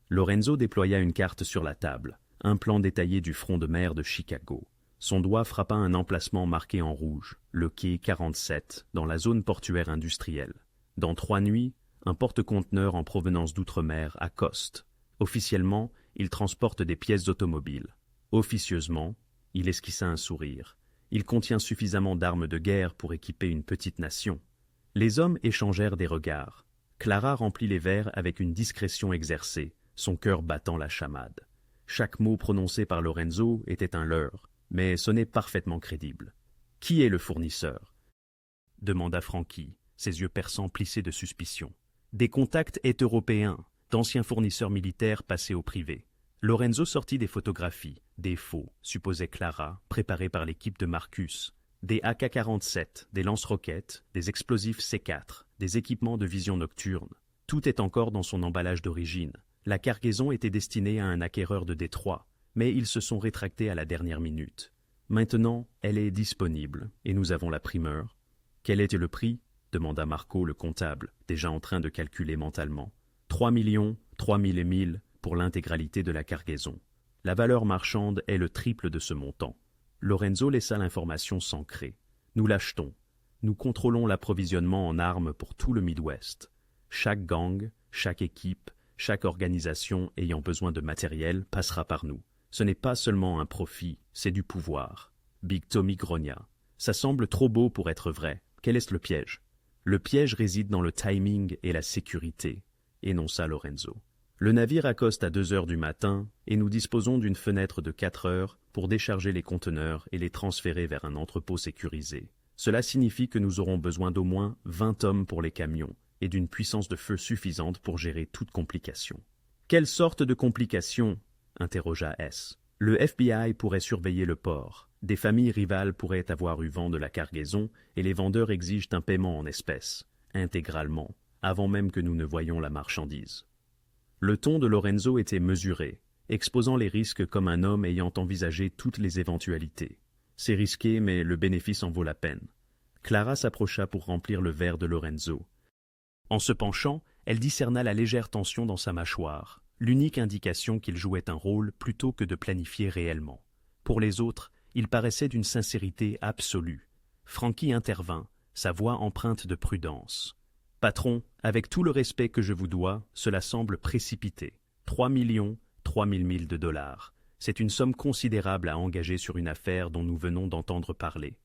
Lorenzo déploya une carte sur la table, un plan détaillé du front de mer de Chicago. Son doigt frappa un emplacement marqué en rouge, le quai 47, dans la zone portuaire industrielle. Dans 3 nuits, un porte-conteneur en provenance d'outre-mer accoste. Officiellement, il transporte des pièces automobiles. Officieusement, il esquissa un sourire. Il contient suffisamment d'armes de guerre pour équiper une petite nation. Les hommes échangèrent des regards. Clara remplit les verres avec une discrétion exercée, son cœur battant la chamade. Chaque mot prononcé par Lorenzo était un leurre, mais sonnait parfaitement crédible. « Qui est le fournisseur ?» demanda Frankie, ses yeux perçants plissés de suspicion. « Des contacts européens, d'anciens fournisseurs militaires passés au privé. » Lorenzo sortit des photographies, des faux, supposait Clara, préparés par l'équipe de Marcus, des AK-47, des lance-roquettes, des explosifs C4, des équipements de vision nocturne. Tout est encore dans son emballage d'origine. La cargaison était destinée à un acquéreur de Détroit, mais ils se sont rétractés à la dernière minute. Maintenant, elle est disponible, et nous avons la primeur. « Quel était le prix ?» demanda Marco le comptable, déjà en train de calculer mentalement. 3 millions, 3 000 et 1000 pour l'intégralité de la cargaison. La valeur marchande est le triple de ce montant. Lorenzo laissa l'information s'ancrer. Nous l'achetons. Nous contrôlons l'approvisionnement en armes pour tout le Midwest. Chaque gang, chaque équipe, chaque organisation ayant besoin de matériel passera par nous. Ce n'est pas seulement un profit, c'est du pouvoir. Big Tommy grogna. Ça semble trop beau pour être vrai. Quel est le piège? Le piège réside dans le timing et la sécurité, énonça Lorenzo. Le navire accoste à 2 heures du matin et nous disposons d'une fenêtre de 4 heures pour décharger les conteneurs et les transférer vers un entrepôt sécurisé. Cela signifie que nous aurons besoin d'au moins 20 hommes pour les camions et d'une puissance de feu suffisante pour gérer toute complication. « Quelle sorte de complication ?» interrogea S. « Le FBI pourrait surveiller le port. Des familles rivales pourraient avoir eu vent de la cargaison et les vendeurs exigent un paiement en espèces, intégralement, avant même que nous ne voyions la marchandise. » Le ton de Lorenzo était mesuré, exposant les risques comme un homme ayant envisagé toutes les éventualités. C'est risqué, mais le bénéfice en vaut la peine. Clara s'approcha pour remplir le verre de Lorenzo. En se penchant, elle discerna la légère tension dans sa mâchoire, l'unique indication qu'il jouait un rôle plutôt que de planifier réellement. Pour les autres, il paraissait d'une sincérité absolue. Frankie intervint, sa voix empreinte de prudence. « Patron, avec tout le respect que je vous dois, cela semble précipité. 3 millions, 3 000 000 de dollars. C'est une somme considérable à engager sur une affaire dont nous venons d'entendre parler.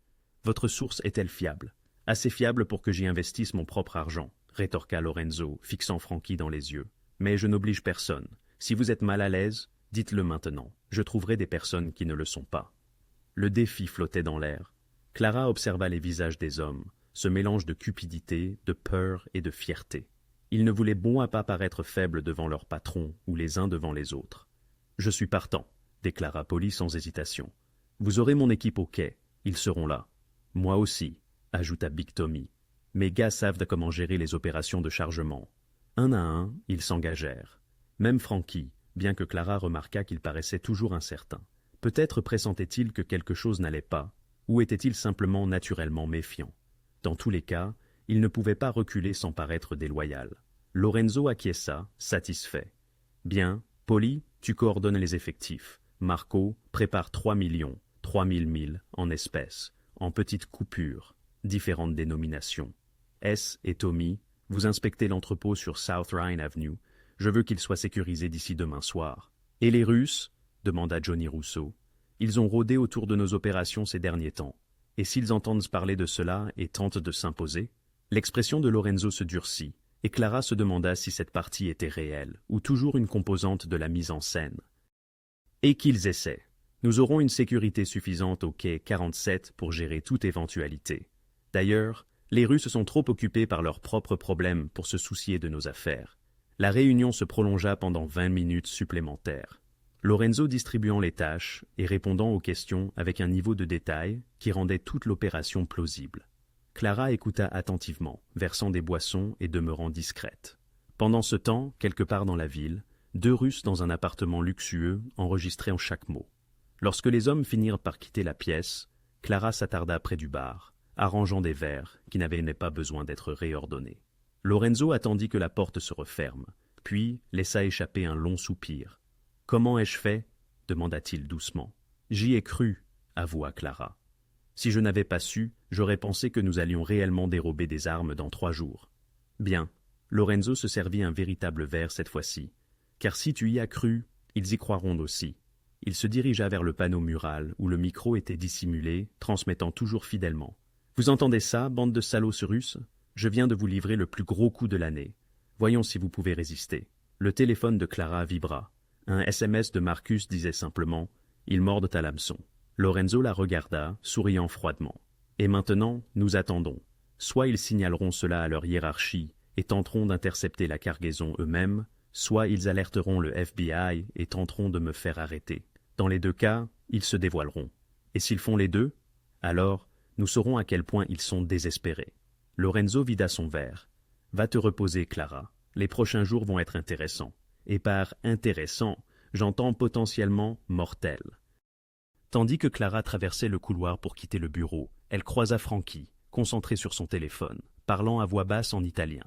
Votre source est-elle fiable? Assez fiable pour que j'y investisse mon propre argent, rétorqua Lorenzo, fixant Frankie dans les yeux. Mais je n'oblige personne. Si vous êtes mal à l'aise, dites-le maintenant. Je trouverai des personnes qui ne le sont pas. Le défi flottait dans l'air. Clara observa les visages des hommes, ce mélange de cupidité, de peur et de fierté. Ils ne voulaient bon à pas paraître faibles devant leur patron ou les uns devant les autres. « Je suis partant », déclara Polly sans hésitation. « Vous aurez mon équipe au quai, ils seront là. »« Moi aussi », ajouta Big Tommy. « Mes gars savent comment gérer les opérations de chargement. » Un à un, ils s'engagèrent. Même Frankie, bien que Clara remarquât qu'il paraissait toujours incertain. Peut-être pressentait-il que quelque chose n'allait pas, ou était-il simplement naturellement méfiant. Dans tous les cas, il ne pouvait pas reculer sans paraître déloyal. Lorenzo acquiesça, satisfait. « Bien, Polly, tu coordonnes les effectifs. Marco prépare 3 millions, 3000 milles en espèces, en petites coupures, différentes dénominations. S et Tommy, vous inspectez l'entrepôt sur South Rhine Avenue. Je veux qu'il soit sécurisé d'ici demain soir. Et les Russes? Demanda Johnny Rousseau. Ils ont rôdé autour de nos opérations ces derniers temps. Et s'ils entendent parler de cela et tentent de s'imposer? L'expression de Lorenzo se durcit, et Clara se demanda si cette partie était réelle, ou toujours une composante de la mise en scène. Et qu'ils essaient. Nous aurons une sécurité suffisante au quai 47 pour gérer toute éventualité. D'ailleurs, les Russes sont trop occupés par leurs propres problèmes pour se soucier de nos affaires. La réunion se prolongea pendant 20 minutes supplémentaires. Lorenzo distribuant les tâches et répondant aux questions avec un niveau de détail qui rendait toute l'opération plausible. Clara écouta attentivement, versant des boissons et demeurant discrète. Pendant ce temps, quelque part dans la ville, 2 Russes dans un appartement luxueux enregistraient en chaque mot. Lorsque les hommes finirent par quitter la pièce, Clara s'attarda près du bar, arrangeant des verres qui n'avaient pas besoin d'être réordonnés. Lorenzo attendit que la porte se referme, puis laissa échapper un long soupir. « Comment ai-je fait » demanda-t-il doucement. « J'y ai cru » avoua Clara. « Si je n'avais pas su, j'aurais pensé que nous allions réellement dérober des armes dans 3 jours. » Bien, Lorenzo se servit un véritable verre cette fois-ci, car si tu y as cru, ils y croiront aussi. Il se dirigea vers le panneau mural où le micro était dissimulé, transmettant toujours fidèlement. « Vous entendez ça, bande de salauds russes? Je viens de vous livrer le plus gros coup de l'année. Voyons si vous pouvez résister. » Le téléphone de Clara vibra. Un SMS de Marcus disait simplement « Ils mordent à l'hameçon ». Lorenzo la regarda, souriant froidement. « Et maintenant, nous attendons. Soit ils signaleront cela à leur hiérarchie et tenteront d'intercepter la cargaison eux-mêmes, soit ils alerteront le FBI et tenteront de me faire arrêter. Dans les 2 cas, ils se dévoileront. Et s'ils font les 2, alors nous saurons à quel point ils sont désespérés. » Lorenzo vida son verre. « Va te reposer, Clara. Les prochains jours vont être intéressants. Et par intéressant, j'entends potentiellement mortel. » Tandis que Clara traversait le couloir pour quitter le bureau, elle croisa Frankie, concentré sur son téléphone, parlant à voix basse en italien.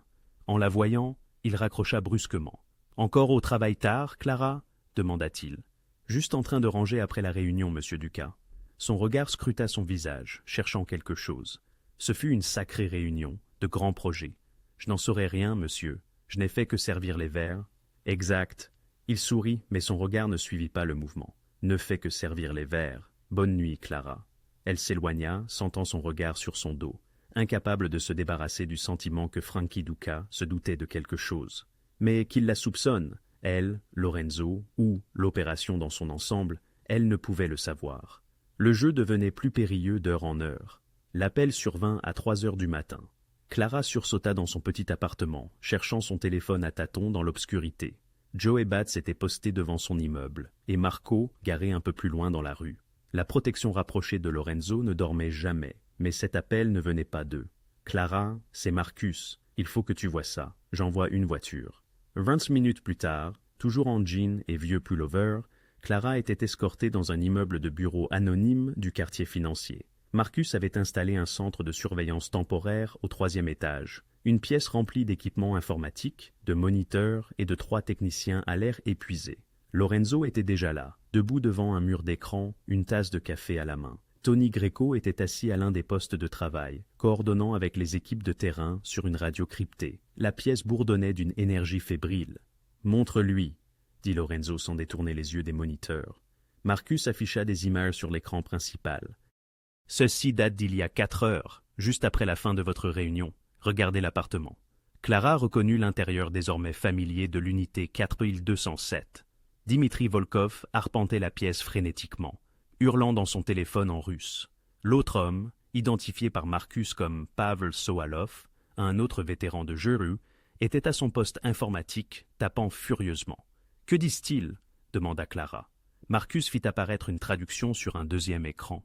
En la voyant, il raccrocha brusquement. « Encore au travail tard, Clara » demanda-t-il. « Juste en train de ranger après la réunion, monsieur Ducas. » Son regard scruta son visage, cherchant quelque chose. Ce fut une sacrée réunion, de grands projets. « Je n'en saurais rien, monsieur. Je n'ai fait que servir les verres. »« Exact. » Il sourit, mais son regard ne suivit pas le mouvement. « Ne fait que servir les verres. Bonne nuit, Clara. » Elle s'éloigna, sentant son regard sur son dos, incapable de se débarrasser du sentiment que Frankie Ducas se doutait de quelque chose. Mais qu'il la soupçonne, elle, Lorenzo, ou l'opération dans son ensemble, elle ne pouvait le savoir. Le jeu devenait plus périlleux d'heure en heure. L'appel survint à 3 heures du matin. Clara sursauta dans son petit appartement, cherchant son téléphone à tâtons dans l'obscurité. Joe et Bats étaient postés devant son immeuble, et Marco, garé un peu plus loin dans la rue. La protection rapprochée de Lorenzo ne dormait jamais, mais cet appel ne venait pas d'eux. « Clara, c'est Marcus. Il faut que tu vois ça. J'envoie une voiture. » 20 minutes plus tard, toujours en jean et vieux pullover, Clara était escortée dans un immeuble de bureau anonyme du quartier financier. Marcus avait installé un centre de surveillance temporaire au 3e étage, une pièce remplie d'équipements informatiques, de moniteurs et de 3 techniciens à l'air épuisé. Lorenzo était déjà là, debout devant un mur d'écran, une tasse de café à la main. Tony Greco était assis à l'un des postes de travail, coordonnant avec les équipes de terrain sur une radio cryptée. La pièce bourdonnait d'une énergie fébrile. « Montre-lui » dit Lorenzo sans détourner les yeux des moniteurs. Marcus afficha des images sur l'écran principal. « Ceci date d'il y a 4 heures, juste après la fin de votre réunion. Regardez l'appartement. » Clara reconnut l'intérieur désormais familier de l'unité 4207. Dimitri Volkov arpentait la pièce frénétiquement, hurlant dans son téléphone en russe. L'autre homme, identifié par Marcus comme Pavel Soalov, un autre vétéran de Jeru, était à son poste informatique, tapant furieusement. « Que disent-ils » demanda Clara. Marcus fit apparaître une traduction sur un 2e écran.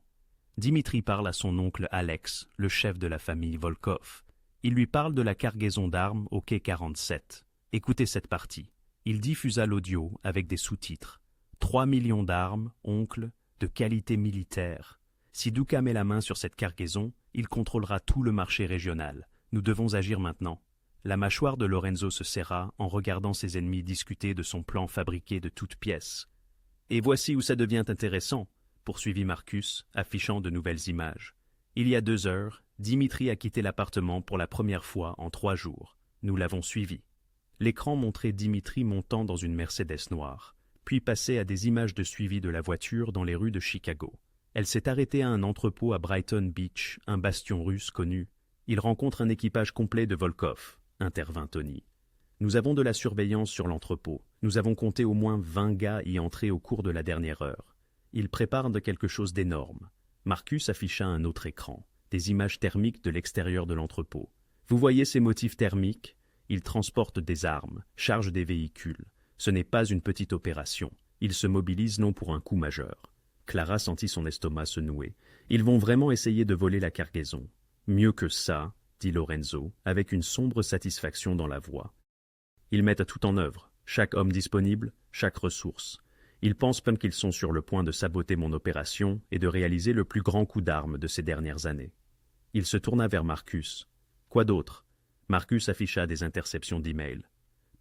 Dimitri parle à son oncle Alex, le chef de la famille Volkov. Il lui parle de la cargaison d'armes au quai 47. Écoutez cette partie. Il diffusa l'audio avec des sous-titres. 3 millions d'armes, oncle, de qualité militaire. Si Ducas met la main sur cette cargaison, il contrôlera tout le marché régional. Nous devons agir maintenant. La mâchoire de Lorenzo se serra en regardant ses ennemis discuter de son plan fabriqué de toutes pièces. Et voici où ça devient intéressant, poursuivit Marcus, affichant de nouvelles images. Il y a 2 heures, Dimitri a quitté l'appartement pour la première fois en 3 jours. Nous l'avons suivi. L'écran montrait Dimitri montant dans une Mercedes noire, puis passait à des images de suivi de la voiture dans les rues de Chicago. Elle s'est arrêtée à un entrepôt à Brighton Beach, un bastion russe connu. Il rencontre un équipage complet de Volkov, intervint Tony. Nous avons de la surveillance sur l'entrepôt. Nous avons compté au moins 20 gars y entrer au cours de la dernière heure. Ils préparent de quelque chose d'énorme. Marcus afficha un autre écran, des images thermiques de l'extérieur de l'entrepôt. Vous voyez ces motifs thermiques? Ils transportent des armes, chargent des véhicules. Ce n'est pas une petite opération. Ils se mobilisent non pour un coup majeur. Clara sentit son estomac se nouer. Ils vont vraiment essayer de voler la cargaison. Mieux que ça, dit Lorenzo, avec une sombre satisfaction dans la voix. Ils mettent tout en œuvre, chaque homme disponible, chaque ressource. Ils pensent même qu'ils sont sur le point de saboter mon opération et de réaliser le plus grand coup d'armes de ces dernières années. Il se tourna vers Marcus. Quoi d'autre? Marcus afficha des interceptions d'emails.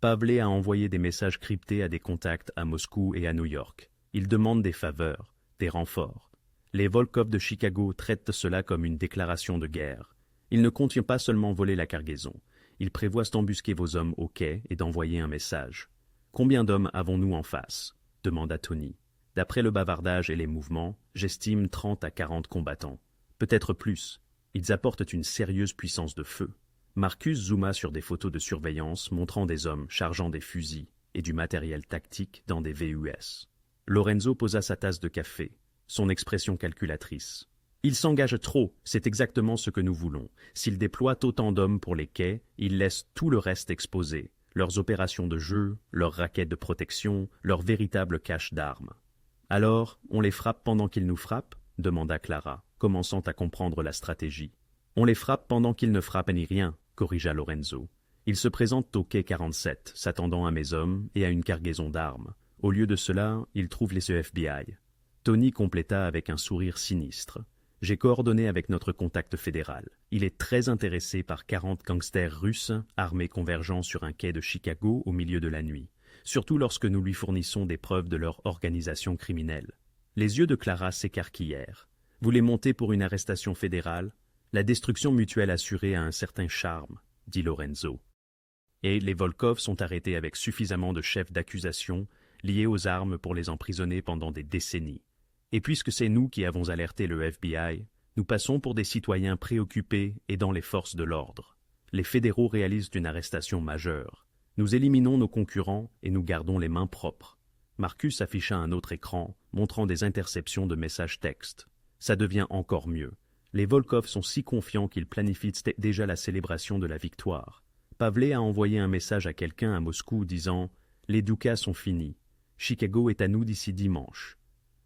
Pavlé a envoyé des messages cryptés à des contacts à Moscou et à New York. Il demande des faveurs, des renforts. Les Volkov de Chicago traitent cela comme une déclaration de guerre. Il ne compte pas seulement voler la cargaison. Ils prévoient d'embusquer vos hommes au quai et d'envoyer un message. Combien d'hommes avons-nous en face? Demanda Tony. D'après le bavardage et les mouvements, j'estime 30 à 40 combattants. Peut-être plus. Ils apportent une sérieuse puissance de feu. Marcus zooma sur des photos de surveillance montrant des hommes chargeant des fusils et du matériel tactique dans des VUS. Lorenzo posa sa tasse de café, son expression calculatrice. Ils s'engagent trop, c'est exactement ce que nous voulons. S'ils déploient autant d'hommes pour les quais, ils laissent tout le reste exposé, leurs opérations de jeu, leurs raquettes de protection, leur véritable cache d'armes. Alors, on les frappe pendant qu'ils nous frappent? Demanda Clara, commençant à comprendre la stratégie. On les frappe pendant qu'ils ne frappent ni rien, corrigea Lorenzo. Ils se présentent au quai 47, s'attendant à mes hommes et à une cargaison d'armes. Au lieu de cela, ils trouvent les FBI. Tony compléta avec un sourire sinistre. J'ai coordonné avec notre contact fédéral. Il est très intéressé par 40 gangsters russes armés convergeant sur un quai de Chicago au milieu de la nuit, surtout lorsque nous lui fournissons des preuves de leur organisation criminelle. Les yeux de Clara s'écarquillèrent. Vous les montez pour une arrestation fédérale? La destruction mutuelle assurée a un certain charme, dit Lorenzo. Et les Volkov sont arrêtés avec suffisamment de chefs d'accusation liés aux armes pour les emprisonner pendant des décennies. Et puisque c'est nous qui avons alerté le FBI, nous passons pour des citoyens préoccupés aidant les forces de l'ordre. Les fédéraux réalisent une arrestation majeure. Nous éliminons nos concurrents et nous gardons les mains propres. Marcus afficha un autre écran, montrant des interceptions de messages textes. Ça devient encore mieux. Les Volkov sont si confiants qu'ils planifient déjà la célébration de la victoire. Pavlé a envoyé un message à quelqu'un à Moscou disant « Les doukas sont finis. Chicago est à nous d'ici dimanche. »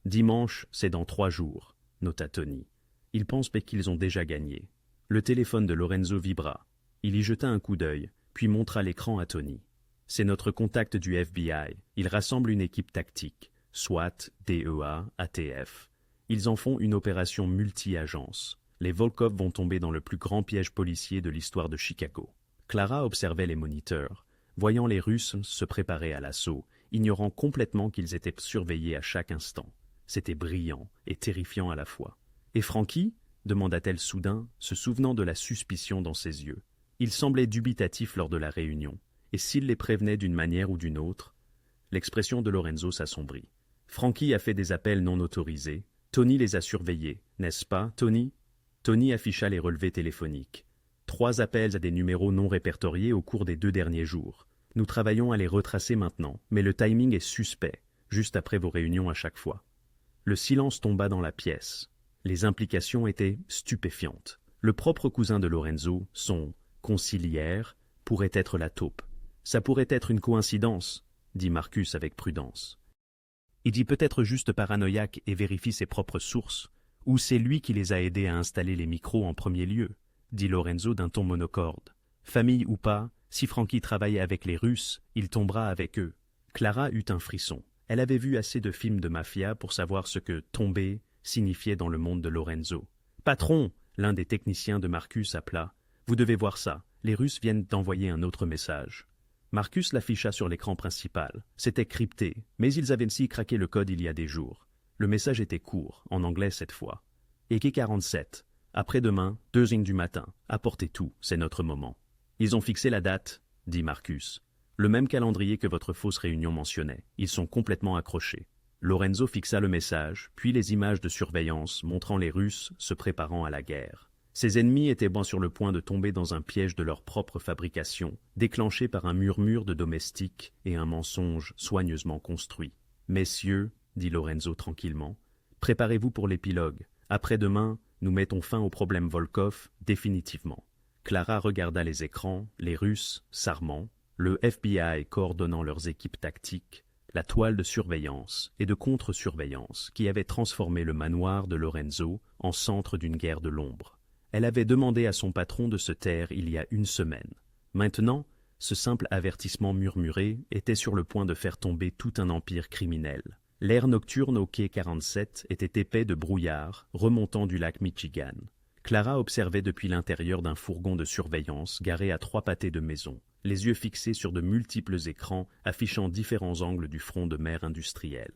Dimanche, c'est dans 3 jours, nota Tony. Ils pensent qu'ils ont déjà gagné. Le téléphone de Lorenzo vibra. Il y jeta un coup d'œil, puis montra l'écran à Tony. C'est notre contact du FBI. Il rassemble une équipe tactique, SWAT, DEA, ATF. Ils en font une opération multi-agence. Les Volkov vont tomber dans le plus grand piège policier de l'histoire de Chicago. Clara observait les moniteurs, voyant les Russes se préparer à l'assaut, ignorant complètement qu'ils étaient surveillés à chaque instant. C'était brillant et terrifiant à la fois. « Et Frankie » demanda-t-elle soudain, se souvenant de la suspicion dans ses yeux. Il semblait dubitatif lors de la réunion, et s'il les prévenait d'une manière ou d'une autre, l'expression de Lorenzo s'assombrit. Frankie a fait des appels non autorisés. Tony les a surveillés, n'est-ce pas, Tony? Tony afficha les relevés téléphoniques. 3 appels à des numéros non répertoriés au cours des 2 derniers jours. Nous travaillons à les retracer maintenant, mais le timing est suspect, juste après vos réunions à chaque fois. Le silence tomba dans la pièce. Les implications étaient stupéfiantes. Le propre cousin de Lorenzo, son conciliaire, pourrait être la taupe. Ça pourrait être une coïncidence, dit Marcus avec prudence. Il dit peut-être juste paranoïaque et vérifie ses propres sources, ou c'est lui qui les a aidés à installer les micros en premier lieu, dit Lorenzo d'un ton monocorde. Famille ou pas, si Frankie travaille avec les Russes, il tombera avec eux. Clara eut un frisson. Elle avait vu assez de films de mafia pour savoir ce que « tomber » signifiait dans le monde de Lorenzo. « Patron !» l'un des techniciens de Marcus appela. « Vous devez voir ça. Les Russes viennent d'envoyer un autre message. » Marcus l'afficha sur l'écran principal. C'était crypté, mais ils avaient aussi craqué le code il y a des jours. Le message était court, en anglais cette fois. EK 47. Après-demain, 2h du matin. Apportez tout, c'est notre moment. Ils ont fixé la date, dit Marcus. Le même calendrier que votre fausse réunion mentionnait. Ils sont complètement accrochés. Lorenzo fixa le message, puis les images de surveillance montrant les Russes se préparant à la guerre. Ses ennemis étaient bien sur le point de tomber dans un piège de leur propre fabrication, déclenché par un murmure de domestiques et un mensonge soigneusement construit. « Messieurs, dit Lorenzo tranquillement, préparez-vous pour l'épilogue. Après-demain, nous mettons fin au problème Volkov définitivement. » Clara regarda les écrans, les Russes, s'armant, le FBI coordonnant leurs équipes tactiques, la toile de surveillance et de contre-surveillance qui avait transformé le manoir de Lorenzo en centre d'une guerre de l'ombre. Elle avait demandé à son patron de se taire il y a une semaine. Maintenant, ce simple avertissement murmuré était sur le point de faire tomber tout un empire criminel. L'air nocturne au quai 47 était épais de brouillard remontant du lac Michigan. Clara observait depuis l'intérieur d'un fourgon de surveillance garé à 3 pâtés de maison, les yeux fixés sur de multiples écrans affichant différents angles du front de mer industriel.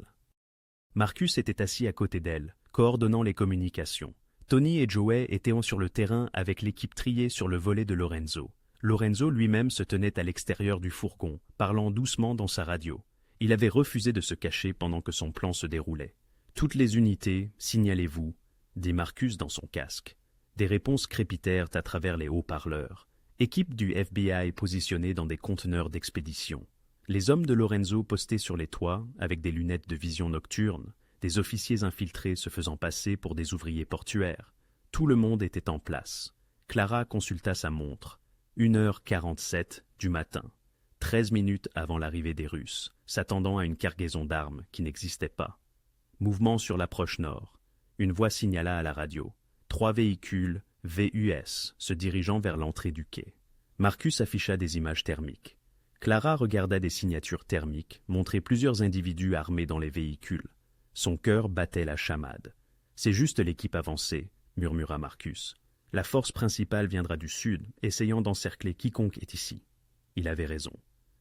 Marcus était assis à côté d'elle, coordonnant les communications. Tony et Joey étaient sur le terrain avec l'équipe triée sur le volet de Lorenzo. Lorenzo lui-même se tenait à l'extérieur du fourgon, parlant doucement dans sa radio. Il avait refusé de se cacher pendant que son plan se déroulait. « Toutes les unités, signalez-vous », dit Marcus dans son casque. Des réponses crépitèrent à travers les haut-parleurs. Équipe du FBI positionnée dans des conteneurs d'expédition. Les hommes de Lorenzo postés sur les toits, avec des lunettes de vision nocturne, des officiers infiltrés se faisant passer pour des ouvriers portuaires. Tout le monde était en place. Clara consulta sa montre. 1h47 du matin. 13 minutes avant l'arrivée des Russes, s'attendant à une cargaison d'armes qui n'existait pas. Mouvement sur l'approche nord. Une voix signala à la radio. 3 véhicules VUS se dirigeant vers l'entrée du quai. Marcus afficha des images thermiques. Clara regarda des signatures thermiques montrer plusieurs individus armés dans les véhicules. Son cœur battait la chamade. « C'est juste l'équipe avancée, » murmura Marcus. « La force principale viendra du sud, essayant d'encercler quiconque est ici. » Il avait raison.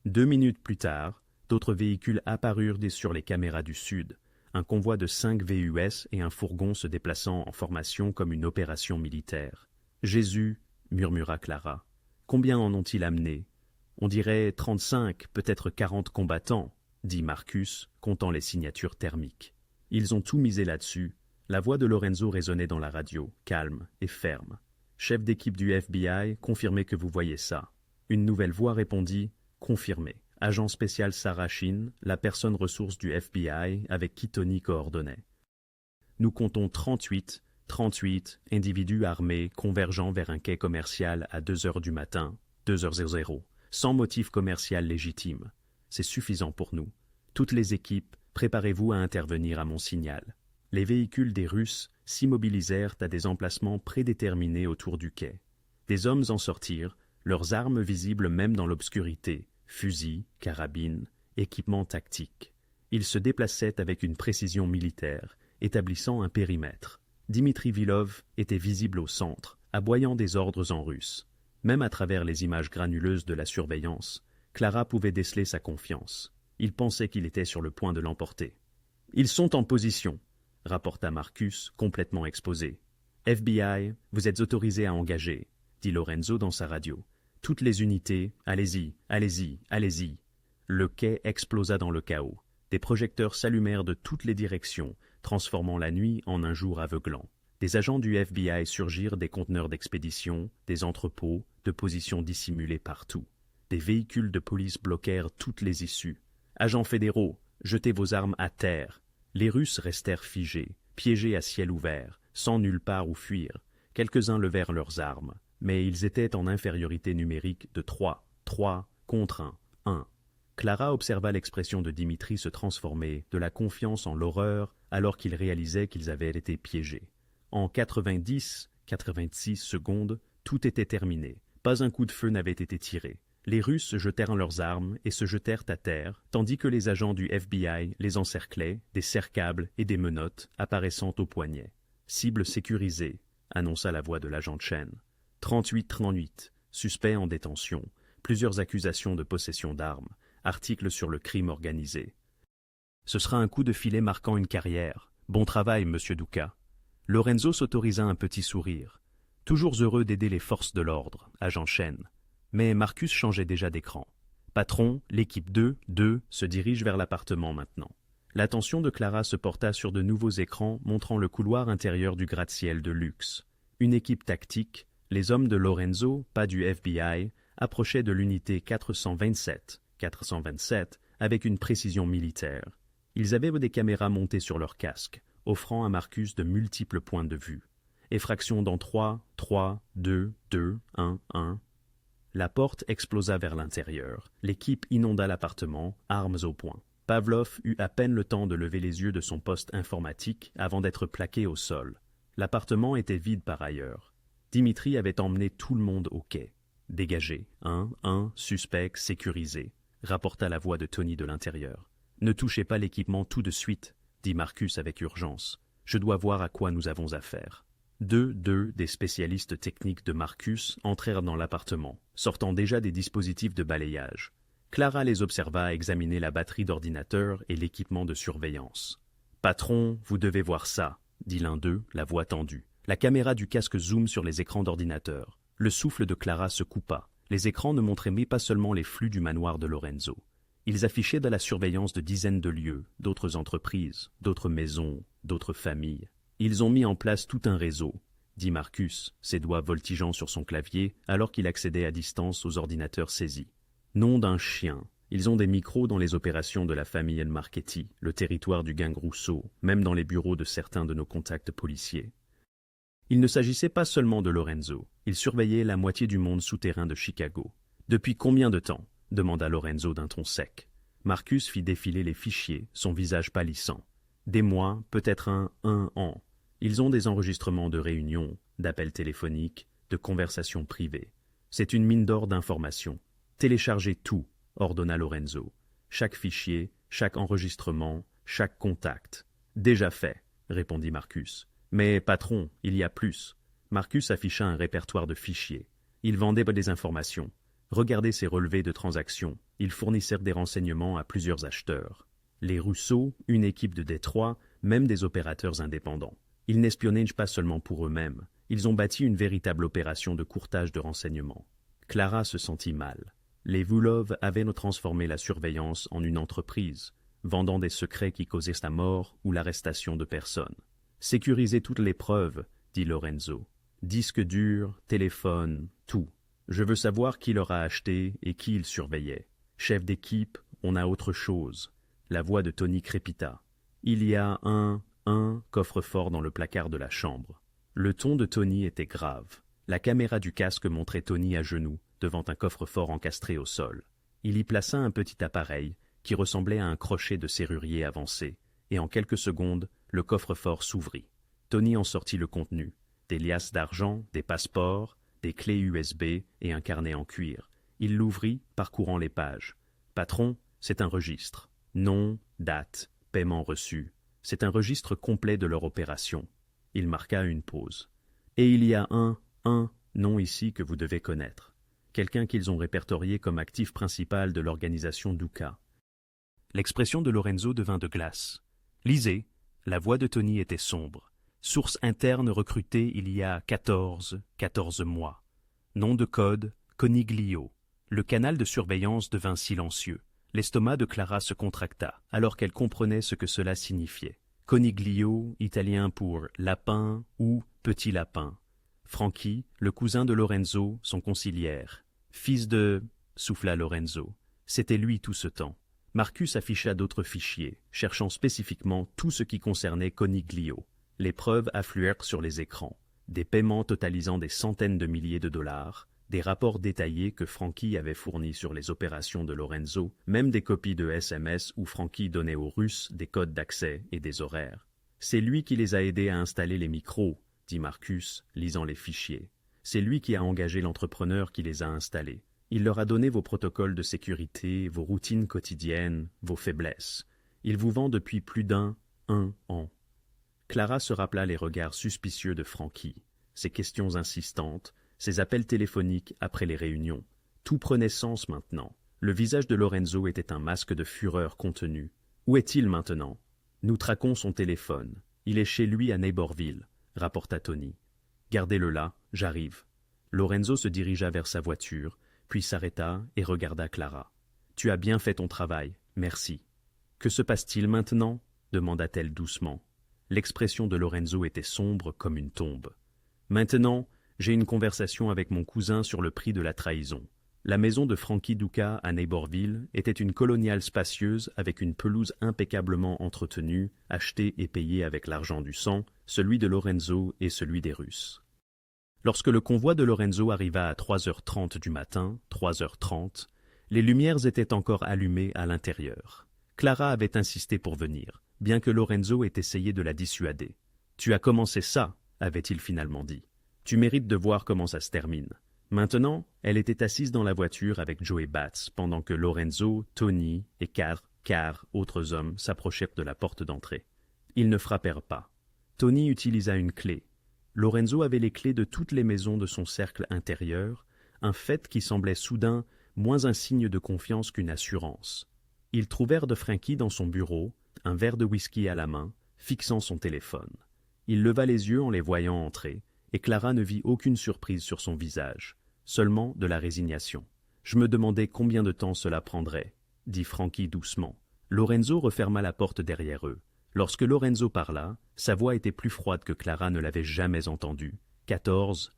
2 minutes plus tard, d'autres véhicules apparurent sur les caméras du sud. Un convoi de 5 VUS et un fourgon se déplaçant en formation comme une opération militaire. « Jésus, » murmura Clara. « Combien en ont-ils amené ? » « On dirait 35, peut-être 40 combattants, » dit Marcus, comptant les signatures thermiques. « Ils ont tout misé là-dessus. » La voix de Lorenzo résonnait dans la radio, calme et ferme. « Chef d'équipe du FBI, confirmez que vous voyez ça. » Une nouvelle voix répondit « Confirmé. » Agent spécial Sarah Sheen, la personne ressource du FBI avec qui Tony coordonnait. Nous comptons 38 individus armés convergeant vers un quai commercial à 2h du matin, 2h00, sans motif commercial légitime. C'est suffisant pour nous. Toutes les équipes, préparez-vous à intervenir à mon signal. Les véhicules des Russes s'immobilisèrent à des emplacements prédéterminés autour du quai. Des hommes en sortirent, leurs armes visibles même dans l'obscurité, fusils, carabines, équipements tactiques. Ils se déplaçaient avec une précision militaire, établissant un périmètre. Dimitri Vilov était visible au centre, aboyant des ordres en russe. Même à travers les images granuleuses de la surveillance, Clara pouvait déceler sa confiance. Il pensait qu'il était sur le point de l'emporter. « Ils sont en position », rapporta Marcus, complètement exposé. « FBI, vous êtes autorisé à engager », dit Lorenzo dans sa radio. « Toutes les unités, allez-y, allez-y, allez-y. » Le quai explosa dans le chaos. Des projecteurs s'allumèrent de toutes les directions, transformant la nuit en un jour aveuglant. Des agents du FBI surgirent des conteneurs d'expédition, des entrepôts, de positions dissimulées partout. Des véhicules de police bloquèrent toutes les issues. « Agents fédéraux, jetez vos armes à terre !» Les Russes restèrent figés, piégés à ciel ouvert, sans nulle part où fuir. Quelques-uns levèrent leurs armes, mais ils étaient en infériorité numérique de 3 contre 1. Clara observa l'expression de Dimitri se transformer, de la confiance en l'horreur, alors qu'il réalisait qu'ils avaient été piégés. En 90-86 secondes, tout était terminé. Pas un coup de feu n'avait été tiré. Les Russes jetèrent leurs armes et se jetèrent à terre, tandis que les agents du FBI les encerclaient, des serre-câbles et des menottes apparaissant au poignet. « Cible sécurisée », annonça la voix de l'agent Chen. 38, suspect en détention. plusieurs accusations de possession d'armes, articles sur le crime organisé. Ce sera un coup de filet marquant une carrière. Bon travail, monsieur Duca. Lorenzo s'autorisa un petit sourire. Toujours heureux d'aider les forces de l'ordre, agent Chen. Mais Marcus changeait déjà d'écran. Patron, l'équipe 2 se dirige vers l'appartement maintenant. L'attention de Clara se porta sur de nouveaux écrans montrant le couloir intérieur du gratte-ciel de luxe. Une équipe tactique, les hommes de Lorenzo, pas du FBI, approchaient de l'unité 427 avec une précision militaire. Ils avaient des caméras montées sur leurs casques, offrant à Marcus de multiples points de vue. Effraction dans 3, 2, 1. La porte explosa vers l'intérieur. L'équipe inonda l'appartement, armes au poing. Pavlov eut à peine le temps de lever les yeux de son poste informatique avant d'être plaqué au sol. L'appartement était vide par ailleurs. Dimitri avait emmené tout le monde au quai. Dégagé, suspect, sécurisé, rapporta la voix de Tony de l'intérieur. Ne touchez pas l'équipement tout de suite, dit Marcus avec urgence. Je dois voir à quoi nous avons affaire. Deux des spécialistes techniques de Marcus entrèrent dans l'appartement, sortant déjà des dispositifs de balayage. Clara les observa examiner la batterie d'ordinateur et l'équipement de surveillance. « Patron, vous devez voir ça », dit l'un d'eux, la voix tendue. La caméra du casque zoom sur les écrans d'ordinateur. Le souffle de Clara se coupa. Les écrans ne montraient pas seulement les flux du manoir de Lorenzo. Ils affichaient de la surveillance de dizaines de lieux, d'autres entreprises, d'autres maisons, d'autres familles. Ils ont mis en place tout un réseau, dit Marcus, ses doigts voltigeant sur son clavier alors qu'il accédait à distance aux ordinateurs saisis. Nom d'un chien. Ils ont des micros dans les opérations de la famille El Marchetti, le territoire du gang Rousseau, même dans les bureaux de certains de nos contacts policiers. Il ne s'agissait pas seulement de Lorenzo. Il surveillait la moitié du monde souterrain de Chicago. Depuis combien de temps ? Demanda Lorenzo d'un ton sec. Marcus fit défiler les fichiers, son visage pâlissant. Des mois, peut-être un an. Ils ont des enregistrements de réunions, d'appels téléphoniques, de conversations privées. C'est une mine d'or d'informations. Téléchargez tout, ordonna Lorenzo. Chaque fichier, chaque enregistrement, chaque contact. Déjà fait, répondit Marcus. Mais patron, il y a plus. Marcus afficha un répertoire de fichiers. Il vendait des informations. Regardez ses relevés de transactions. Ils fournissèrent des renseignements à plusieurs acheteurs. Les Rousseau, une équipe de Détroit, même des opérateurs indépendants. Ils n'espionnagent pas seulement pour eux-mêmes. Ils ont bâti une véritable opération de courtage de renseignements. Clara se sentit mal. Les Voulov avaient transformé la surveillance en une entreprise, vendant des secrets qui causaient sa mort ou l'arrestation de personnes. Sécurisez toutes les preuves, dit Lorenzo. Disques durs, téléphone, tout. Je veux savoir qui leur a acheté et qui ils surveillaient. Chef d'équipe, on a autre chose. La voix de Tony crépita. Il y a un coffre-fort dans le placard de la chambre. Le ton de Tony était grave. La caméra du casque montrait Tony à genoux, devant un coffre-fort encastré au sol. Il y plaça un petit appareil qui ressemblait à un crochet de serrurier avancé, et en quelques secondes, le coffre-fort s'ouvrit. Tony en sortit le contenu. Des liasses d'argent, des passeports, des clés USB et un carnet en cuir. Il l'ouvrit, parcourant les pages. « Patron, c'est un registre. Nom, date, paiement reçu. C'est un registre complet de leur opération. » Il marqua une pause. « Et il y a un nom ici que vous devez connaître. Quelqu'un qu'ils ont répertorié comme actif principal de l'organisation Duca. » L'expression de Lorenzo devint de glace. « Lisez. » La voix de Tony était sombre. Source interne recrutée il y a 14 mois. Nom de code, Coniglio. Le canal de surveillance devint silencieux. L'estomac de Clara se contracta, alors qu'elle comprenait ce que cela signifiait. Coniglio, italien pour lapin ou petit lapin. Franchi, le cousin de Lorenzo, son conciliaire. Fils de... souffla Lorenzo. C'était lui tout ce temps. Marcus afficha d'autres fichiers, cherchant spécifiquement tout ce qui concernait Coniglio. Les preuves affluèrent sur les écrans. Des paiements totalisant des centaines de milliers de dollars, des rapports détaillés que Franchi avait fournis sur les opérations de Lorenzo, même des copies de SMS où Franchi donnait aux Russes des codes d'accès et des horaires. C'est lui qui les a aidés à installer les micros, dit Marcus, lisant les fichiers. C'est lui qui a engagé l'entrepreneur qui les a installés. Il leur a donné vos protocoles de sécurité, vos routines quotidiennes, vos faiblesses. Il vous vend depuis plus d'un an. Clara se rappela les regards suspicieux de Franchi, ses questions insistantes, ses appels téléphoniques après les réunions. Tout prenait sens maintenant. Le visage de Lorenzo était un masque de fureur contenue. Où est-il maintenant? Nous traquons son téléphone. Il est chez lui à Neighborville, rapporta Tony. Gardez-le là, j'arrive. Lorenzo se dirigea vers sa voiture, puis s'arrêta et regarda Clara. Tu as bien fait ton travail, merci. Que se passe-t-il maintenant? Demanda-t-elle doucement. L'expression de Lorenzo était sombre comme une tombe. Maintenant, j'ai une conversation avec mon cousin sur le prix de la trahison. La maison de Frankie Duca à Neighborville était une coloniale spacieuse avec une pelouse impeccablement entretenue, achetée et payée avec l'argent du sang, celui de Lorenzo et celui des Russes. Lorsque le convoi de Lorenzo arriva à 3h30 du matin, 3h30, les lumières étaient encore allumées à l'intérieur. Clara avait insisté pour venir, bien que Lorenzo ait essayé de la dissuader. « Tu as commencé ça », avait-il finalement dit. « Tu mérites de voir comment ça se termine. » Maintenant, elle était assise dans la voiture avec Joey Batts, pendant que Lorenzo, Tony et quatre autres hommes s'approchèrent de la porte d'entrée. Ils ne frappèrent pas. Tony utilisa une clé. Lorenzo avait les clés de toutes les maisons de son cercle intérieur, un fait qui semblait soudain moins un signe de confiance qu'une assurance. Ils trouvèrent de Frankie dans son bureau, un verre de whisky à la main, fixant son téléphone. Il leva les yeux en les voyant entrer, et Clara ne vit aucune surprise sur son visage, seulement de la résignation. « Je me demandais combien de temps cela prendrait, » dit Frankie doucement. Lorenzo referma la porte derrière eux. Lorsque Lorenzo parla, sa voix était plus froide que Clara ne l'avait jamais entendue. « 14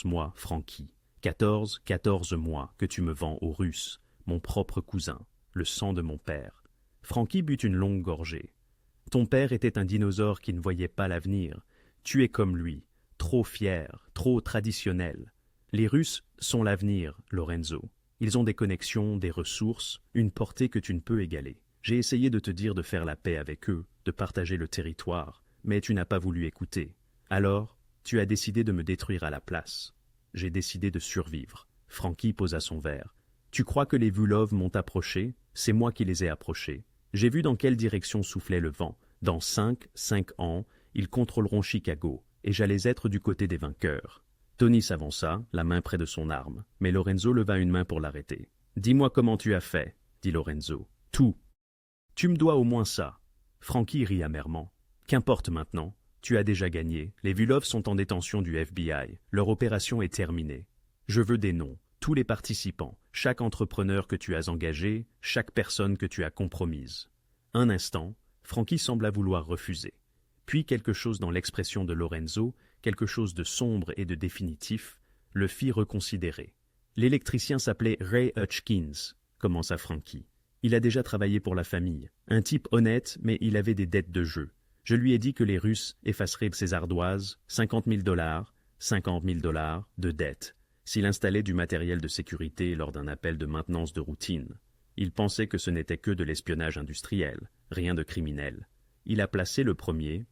mois, Frankie. 14 mois que tu me vends aux Russes, mon propre cousin, le sang de mon père. » Frankie but une longue gorgée. « Ton père était un dinosaure qui ne voyait pas l'avenir. Tu es comme lui, trop fier, trop traditionnel. Les Russes sont l'avenir, Lorenzo. Ils ont des connexions, des ressources, une portée que tu ne peux égaler. J'ai essayé de te dire de faire la paix avec eux, de partager le territoire, mais tu n'as pas voulu écouter. Alors, tu as décidé de me détruire à la place. J'ai décidé de survivre. » Frankie posa son verre. « Tu crois que les Vulov m'ont approché? C'est moi qui les ai approchés. J'ai vu dans quelle direction soufflait le vent. Dans 5 ans, ils contrôleront Chicago, et j'allais être du côté des vainqueurs. » Tony s'avança, la main près de son arme, mais Lorenzo leva une main pour l'arrêter. « Dis-moi comment tu as fait, » dit Lorenzo. « Tout. Tu me dois au moins ça. » Frankie rit amèrement. « Qu'importe maintenant. Tu as déjà gagné. Les Vulov sont en détention du FBI. Leur opération est terminée. Je veux des noms, tous les participants, chaque entrepreneur que tu as engagé, chaque personne que tu as compromise. » Un instant, Frankie sembla vouloir refuser. Puis quelque chose dans l'expression de Lorenzo, quelque chose de sombre et de définitif, le fit reconsidérer. « L'électricien s'appelait Ray Hutchkins, » commença Frankie. « Il a déjà travaillé pour la famille. Un type honnête, mais il avait des dettes de jeu. Je lui ai dit que les Russes effaceraient ses ardoises, $50 000 de dettes, s'il installait du matériel de sécurité lors d'un appel de maintenance de routine. Il pensait que ce n'était que de l'espionnage industriel, rien de criminel. Il a placé le premier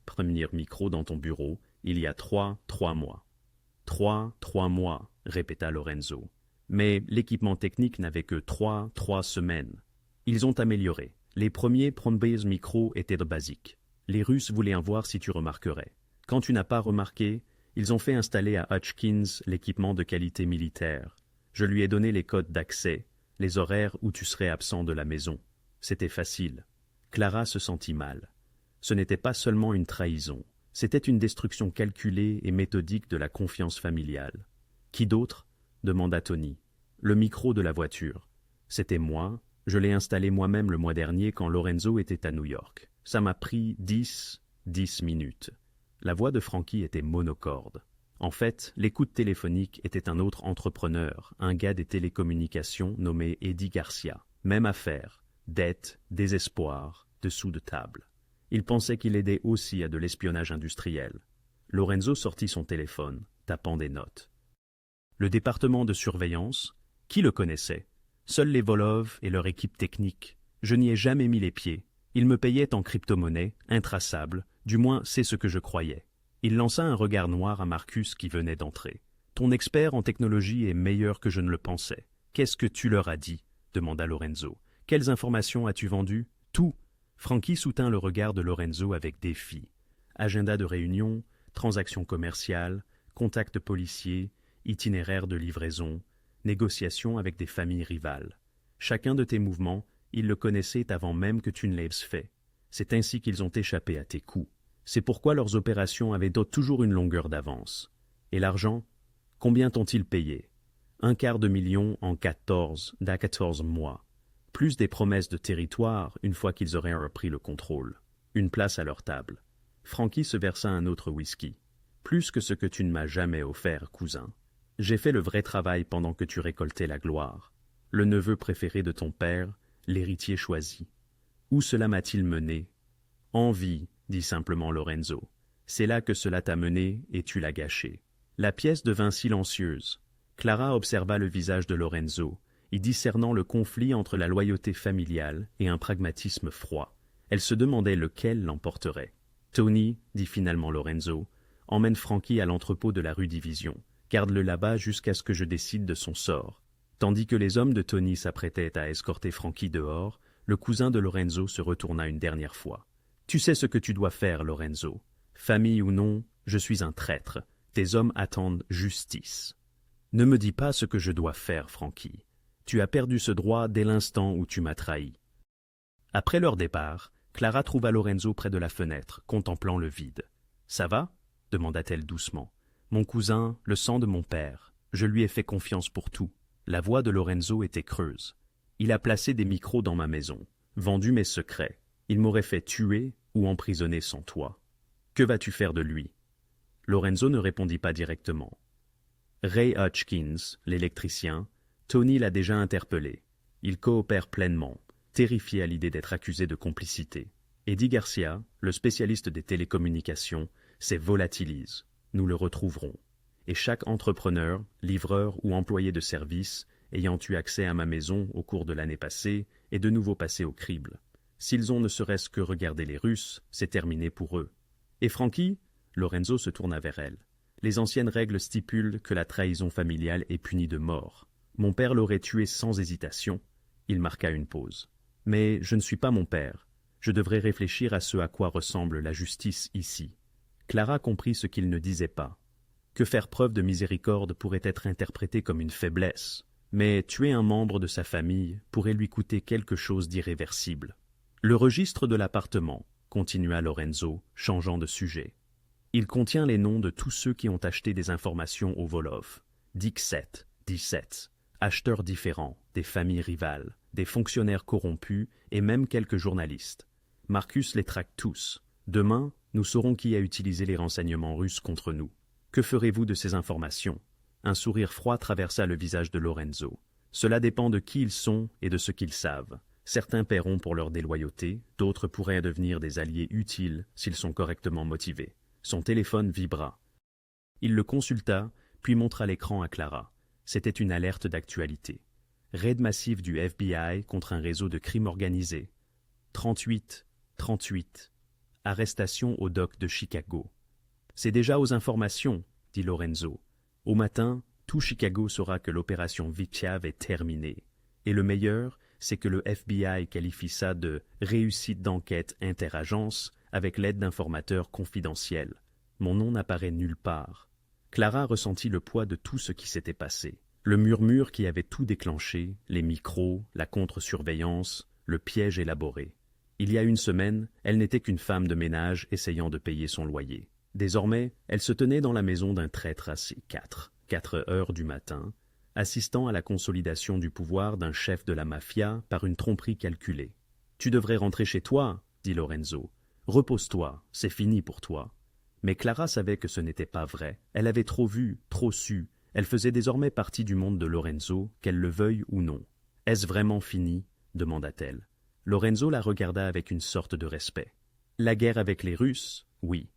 micro dans ton bureau, il y a trois mois. « 3 mois, répéta Lorenzo. Mais l'équipement technique n'avait que 3 semaines. Ils ont amélioré. Les premiers Prombase micros étaient de basiques. Les Russes voulaient en voir si tu remarquerais. Quand tu n'as pas remarqué, ils ont fait installer à Hutchkins l'équipement de qualité militaire. Je lui ai donné les codes d'accès, les horaires où tu serais absent de la maison. C'était facile. » Clara se sentit mal. Ce n'était pas seulement une trahison. C'était une destruction calculée et méthodique de la confiance familiale. « Qui d'autre » demanda Tony. « Le micro de la voiture. C'était moi. Je l'ai installé moi-même le mois dernier quand Lorenzo était à New York. Ça m'a pris 10 minutes. » La voix de Frankie était monocorde. En fait, l'écoute téléphonique était un autre entrepreneur, un gars des télécommunications nommé Eddie Garcia. Même affaire, dette, désespoir, dessous de table. Il pensait qu'il aidait aussi à de l'espionnage industriel. Lorenzo sortit son téléphone, tapant des notes. Le département de surveillance, qui le connaissait? Seuls les Volov et leur équipe technique. Je n'y ai jamais mis les pieds. Ils me payaient en crypto-monnaie, intraçable, du moins c'est ce que je croyais. Il lança un regard noir à Marcus qui venait d'entrer. « Ton expert en technologie est meilleur que je ne le pensais. Qu'est-ce que tu leur as dit ?» demanda Lorenzo. « Quelles informations as-tu vendues ?»« Tout. » Frankie soutint le regard de Lorenzo avec défi. Agenda de réunion, transactions commerciales, contacts policiers, itinéraire de livraison. négociations avec des familles rivales. Chacun de tes mouvements, ils le connaissaient avant même que tu ne l'aies fait. C'est ainsi qu'ils ont échappé à tes coups. C'est pourquoi leurs opérations avaient toujours une longueur d'avance. Et l'argent, combien t'ont-ils payé? 250 000 en 14 mois. Plus des promesses de territoire une fois qu'ils auraient repris le contrôle. Une place à leur table. Frankie se versa un autre whisky. Plus que ce que tu ne m'as jamais offert, cousin. J'ai fait le vrai travail pendant que tu récoltais la gloire. Le neveu préféré de ton père, l'héritier choisi. Où cela m'a-t-il mené? En vie, dit simplement Lorenzo. C'est là que cela t'a mené et tu l'as gâché. La pièce devint silencieuse. Clara observa le visage de Lorenzo, y discernant le conflit entre la loyauté familiale et un pragmatisme froid. Elle se demandait lequel l'emporterait. Tony, dit finalement Lorenzo, emmène Frankie à l'entrepôt de la rue Division. Garde-le là-bas jusqu'à ce que je décide de son sort. Tandis que les hommes de Tony s'apprêtaient à escorter Frankie dehors, le cousin de Lorenzo se retourna une dernière fois. « Tu sais ce que tu dois faire, Lorenzo. Famille ou non, je suis un traître. Tes hommes attendent justice. Ne me dis pas ce que je dois faire, Frankie. Tu as perdu ce droit dès l'instant où tu m'as trahi. » Après leur départ, Clara trouva Lorenzo près de la fenêtre, contemplant le vide. « Ça va » demanda-t-elle doucement. « Mon cousin, le sang de mon père. Je lui ai fait confiance pour tout. » La voix de Lorenzo était creuse. « Il a placé des micros dans ma maison, vendu mes secrets. Il m'aurait fait tuer ou emprisonner sans toi. Que vas-tu faire de lui » Lorenzo ne répondit pas directement. Ray Hutchins, l'électricien, Tony l'a déjà interpellé. Il coopère pleinement, terrifié à l'idée d'être accusé de complicité. Eddie Garcia, le spécialiste des télécommunications, s'est volatilise. Nous le retrouverons. Et chaque entrepreneur, livreur ou employé de service ayant eu accès à ma maison au cours de l'année passée est de nouveau passé au crible. S'ils ont ne serait-ce que regardé les Russes, c'est terminé pour eux. Et Frankie? Lorenzo se tourna vers elle. Les anciennes règles stipulent que la trahison familiale est punie de mort. Mon père l'aurait tué sans hésitation. Il marqua une pause. Mais je ne suis pas mon père. Je devrais réfléchir à ce à quoi ressemble la justice ici. Clara comprit ce qu'il ne disait pas. Que faire preuve de miséricorde pourrait être interprété comme une faiblesse, mais tuer un membre de sa famille pourrait lui coûter quelque chose d'irréversible. Le registre de l'appartement, continua Lorenzo, changeant de sujet. Il contient les noms de tous ceux qui ont acheté des informations au Volov. Dixet, 17, acheteurs différents, des familles rivales, des fonctionnaires corrompus et même quelques journalistes. Marcus les traque tous. Demain, nous saurons qui a utilisé les renseignements russes contre nous. Que ferez-vous de ces informations? Un sourire froid traversa le visage de Lorenzo. Cela dépend de qui ils sont et de ce qu'ils savent. Certains paieront pour leur déloyauté, d'autres pourraient devenir des alliés utiles s'ils sont correctement motivés. Son téléphone vibra. Il le consulta, puis montra l'écran à Clara. C'était une alerte d'actualité. Raid massif du FBI contre un réseau de crime organisé. 38. Arrestation au dock de Chicago. C'est déjà aux informations, dit Lorenzo. Au matin, tout Chicago saura que l'opération Vityav est terminée. Et le meilleur, c'est que le FBI qualifie ça de réussite d'enquête interagence avec l'aide d'informateurs confidentiels. Mon nom n'apparaît nulle part. Clara ressentit le poids de tout ce qui s'était passé. Le murmure qui avait tout déclenché, les micros, la contre-surveillance, le piège élaboré. Il y a une semaine, elle n'était qu'une femme de ménage essayant de payer son loyer. Désormais, elle se tenait dans la maison d'un traître à ses 4 heures du matin, assistant à la consolidation du pouvoir d'un chef de la mafia par une tromperie calculée. « Tu devrais rentrer chez toi, » dit Lorenzo. « Repose-toi, c'est fini pour toi. » Mais Clara savait que ce n'était pas vrai. Elle avait trop vu, trop su. Elle faisait désormais partie du monde de Lorenzo, qu'elle le veuille ou non. « Est-ce vraiment fini ?» demanda-t-elle. Lorenzo la regarda avec une sorte de respect. « La guerre avec les Russes, oui.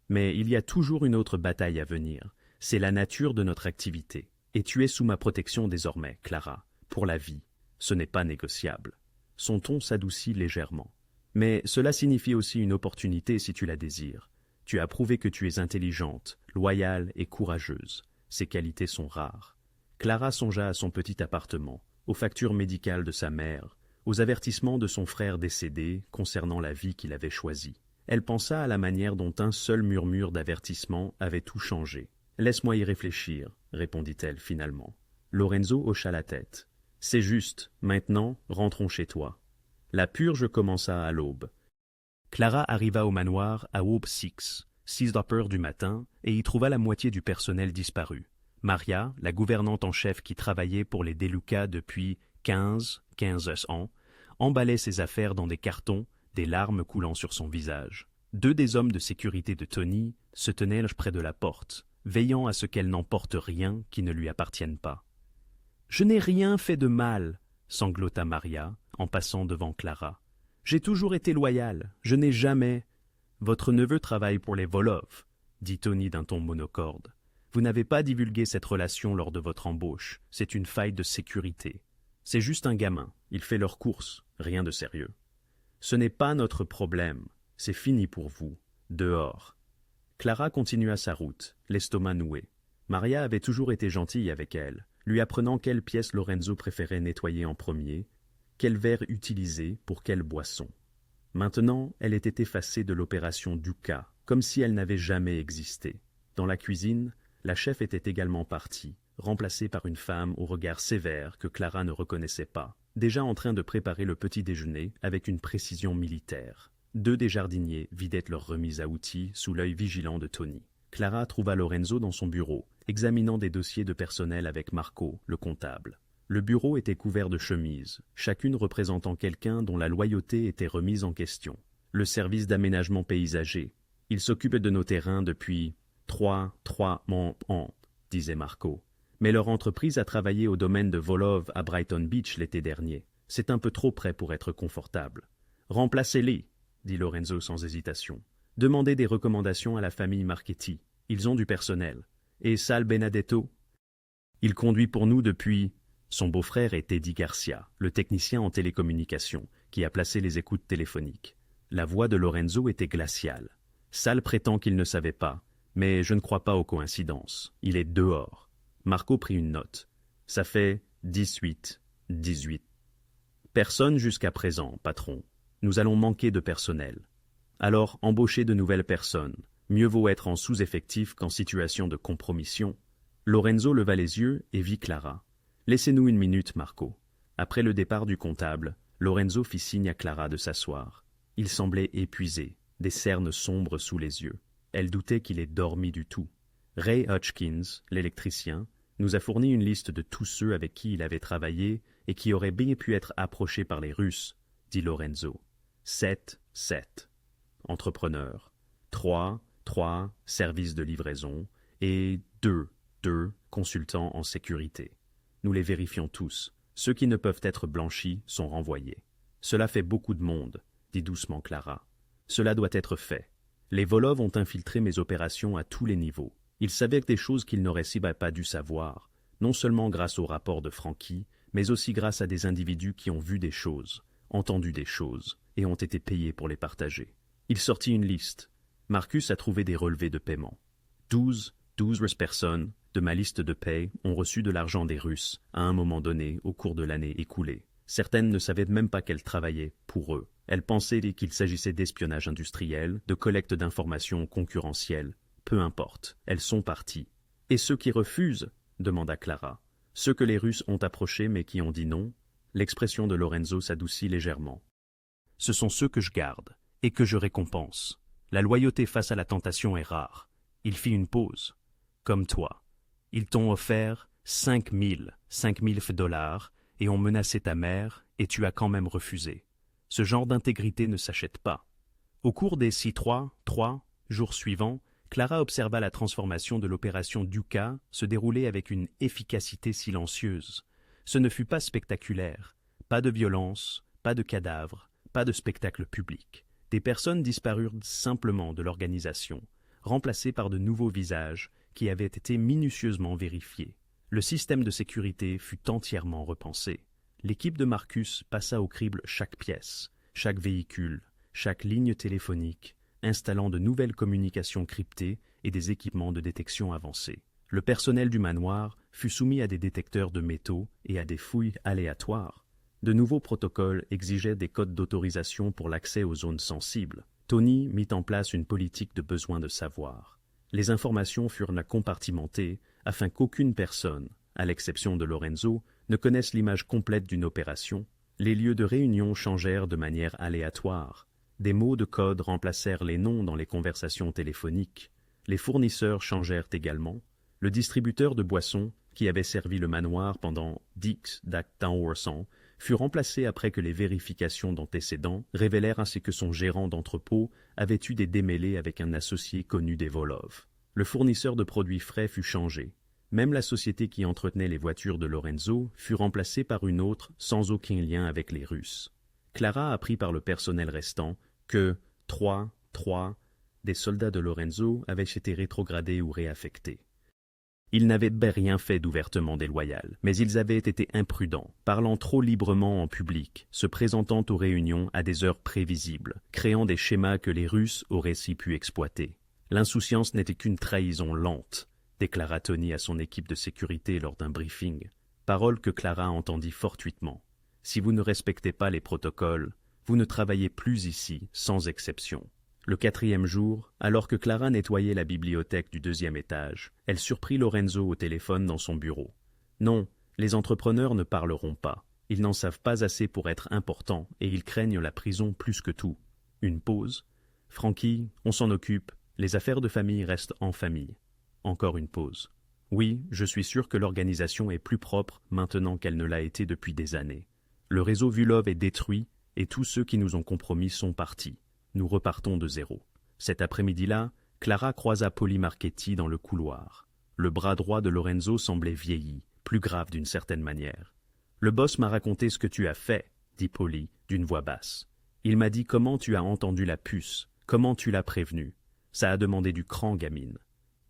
Mais il y a toujours une autre bataille à venir. C'est la nature de notre activité. Et tu es sous ma protection désormais, Clara, pour la vie. Ce n'est pas négociable. » Son ton s'adoucit légèrement. « Mais cela signifie aussi une opportunité si tu la désires. Tu as prouvé que tu es intelligente, loyale et courageuse. Ces qualités sont rares. » Clara songea à son petit appartement, aux factures médicales de sa mère, aux avertissements de son frère décédé concernant la vie qu'il avait choisie. Elle pensa à la manière dont un seul murmure d'avertissement avait tout changé. « Laisse-moi y réfléchir, » répondit-elle finalement. Lorenzo hocha la tête. C'est juste, maintenant, rentrons chez toi. La purge commença à l'aube. Clara arriva au manoir à aube 6h du matin, et y trouva la moitié du personnel disparu. Maria, la gouvernante en chef qui travaillait pour les DeLuca depuis 15 ans, emballait ses affaires dans des cartons, des larmes coulant sur son visage. 2 des hommes de sécurité de Tony se tenaient près de la porte, veillant à ce qu'elle n'emporte rien qui ne lui appartienne pas. « Je n'ai rien fait de mal, » sanglota Maria, en passant devant Clara. « J'ai toujours été loyale, je n'ai jamais... » « Votre neveu travaille pour les Volov, » dit Tony d'un ton monocorde. « Vous n'avez pas divulgué cette relation lors de votre embauche, c'est une faille de sécurité. C'est juste un gamin, il fait leurs courses, rien de sérieux. Ce n'est pas notre problème, c'est fini pour vous, dehors. » Clara continua sa route, l'estomac noué. Maria avait toujours été gentille avec elle, lui apprenant quelle pièce Lorenzo préférait nettoyer en premier, quel verre utiliser pour quelle boisson. Maintenant, elle était effacée de l'opération Duca, comme si elle n'avait jamais existé. Dans la cuisine, la chef était également partie, remplacée par une femme au regard sévère que Clara ne reconnaissait pas, déjà en train de préparer le petit déjeuner avec une précision militaire. 2 des jardiniers vidaient leur remise à outils sous l'œil vigilant de Tony. Clara trouva Lorenzo dans son bureau, examinant des dossiers de personnel avec Marco, le comptable. Le bureau était couvert de chemises, chacune représentant quelqu'un dont la loyauté était remise en question. Le service d'aménagement paysager. Il s'occupe de nos terrains depuis 3 ans, disait Marco. Mais leur entreprise a travaillé au domaine de Volov à Brighton Beach l'été dernier. C'est un peu trop près pour être confortable. Remplacez-les, dit Lorenzo sans hésitation. Demandez des recommandations à la famille Marchetti. Ils ont du personnel. Et Sal Benedetto? Il conduit pour nous depuis... Son beau-frère est Eddie Garcia, le technicien en télécommunications, qui a placé les écoutes téléphoniques. La voix de Lorenzo était glaciale. Sal prétend qu'il ne savait pas, mais je ne crois pas aux coïncidences. Il est dehors. Marco prit une note. Ça fait 18. Personne jusqu'à présent, patron. Nous allons manquer de personnel. Alors, embauchez de nouvelles personnes. Mieux vaut être en sous-effectif qu'en situation de compromission. Lorenzo leva les yeux et vit Clara. Laissez-nous une minute, Marco. Après le départ du comptable, Lorenzo fit signe à Clara de s'asseoir. Il semblait épuisé, des cernes sombres sous les yeux. Elle doutait qu'il ait dormi du tout. Ray Hutchkins, l'électricien, nous a fourni une liste de tous ceux avec qui il avait travaillé et qui auraient bien pu être approchés par les Russes, dit Lorenzo. 7. Entrepreneurs. 3. Services de livraison. Et 2. Consultants en sécurité. Nous les vérifions tous. Ceux qui ne peuvent être blanchis sont renvoyés. Cela fait beaucoup de monde, dit doucement Clara. Cela doit être fait. Les Volov ont infiltré mes opérations à tous les niveaux. Ils savaient des choses qu'ils n'auraient pas dû savoir, non seulement grâce au rapport de Frankie, mais aussi grâce à des individus qui ont vu des choses, entendu des choses, et ont été payés pour les partager. Il sortit une liste. Marcus a trouvé des relevés de paiement. 12 personnes de ma liste de paie ont reçu de l'argent des Russes à un moment donné au cours de l'année écoulée. Certaines ne savaient même pas qu'elles travaillaient pour eux. Elles pensaient qu'il s'agissait d'espionnage industriel, de collecte d'informations concurrentielles. Peu importe, elles sont parties. Et ceux qui refusent? Demanda Clara. Ceux que les Russes ont approchés mais qui ont dit non? L'expression de Lorenzo s'adoucit légèrement. Ce sont ceux que je garde et que je récompense. La loyauté face à la tentation est rare. Il fit une pause. Comme toi. Ils t'ont offert 5 000 $, et ont menacé ta mère, et tu as quand même refusé. Ce genre d'intégrité ne s'achète pas. Au cours des 3 jours suivants, Clara observa la transformation de l'opération Duca se dérouler avec une efficacité silencieuse. Ce ne fut pas spectaculaire. Pas de violence, pas de cadavres, pas de spectacle public. Des personnes disparurent simplement de l'organisation, remplacées par de nouveaux visages qui avaient été minutieusement vérifiés. Le système de sécurité fut entièrement repensé. L'équipe de Marcus passa au crible chaque pièce, chaque véhicule, chaque ligne téléphonique, installant de nouvelles communications cryptées et des équipements de détection avancés. Le personnel du manoir fut soumis à des détecteurs de métaux et à des fouilles aléatoires. De nouveaux protocoles exigeaient des codes d'autorisation pour l'accès aux zones sensibles. Tony mit en place une politique de besoin de savoir. Les informations furent compartimentées afin qu'aucune personne, à l'exception de Lorenzo, ne connaissent l'image complète d'une opération, les lieux de réunion changèrent de manière aléatoire. Des mots de code remplacèrent les noms dans les conversations téléphoniques. Les fournisseurs changèrent également. Le distributeur de boissons, qui avait servi le manoir pendant Dix d'Actaorsan, fut remplacé après que les vérifications d'antécédents révélèrent ainsi que son gérant d'entrepôt avait eu des démêlés avec un associé connu des Volov. Le fournisseur de produits frais fut changé. Même la société qui entretenait les voitures de Lorenzo fut remplacée par une autre sans aucun lien avec les Russes. Clara apprit par le personnel restant que trois des soldats de Lorenzo avaient été rétrogradés ou réaffectés. Ils n'avaient rien fait d'ouvertement déloyal, mais ils avaient été imprudents, parlant trop librement en public, se présentant aux réunions à des heures prévisibles, créant des schémas que les Russes auraient si pu exploiter. L'insouciance n'était qu'une trahison lente, déclara Tony à son équipe de sécurité lors d'un briefing, parole que Clara entendit fortuitement. Si vous ne respectez pas les protocoles, vous ne travaillez plus ici, sans exception. Le 4e jour, alors que Clara nettoyait la bibliothèque du 2e étage, elle surprit Lorenzo au téléphone dans son bureau. Non, les entrepreneurs ne parleront pas. Ils n'en savent pas assez pour être importants et ils craignent la prison plus que tout. Une pause. Frankie, on s'en occupe. Les affaires de famille restent en famille. Encore une pause. Oui, je suis sûr que l'organisation est plus propre maintenant qu'elle ne l'a été depuis des années. Le réseau Vulov est détruit et tous ceux qui nous ont compromis sont partis. Nous repartons de zéro. Cet après-midi-là, Clara croisa Polly Marchetti dans le couloir. Le bras droit de Lorenzo semblait vieilli, plus grave d'une certaine manière. « Le boss m'a raconté ce que tu as fait, » dit Polly d'une voix basse. « Il m'a dit comment tu as entendu la puce, comment tu l'as prévenu. Ça a demandé du cran, gamine. »«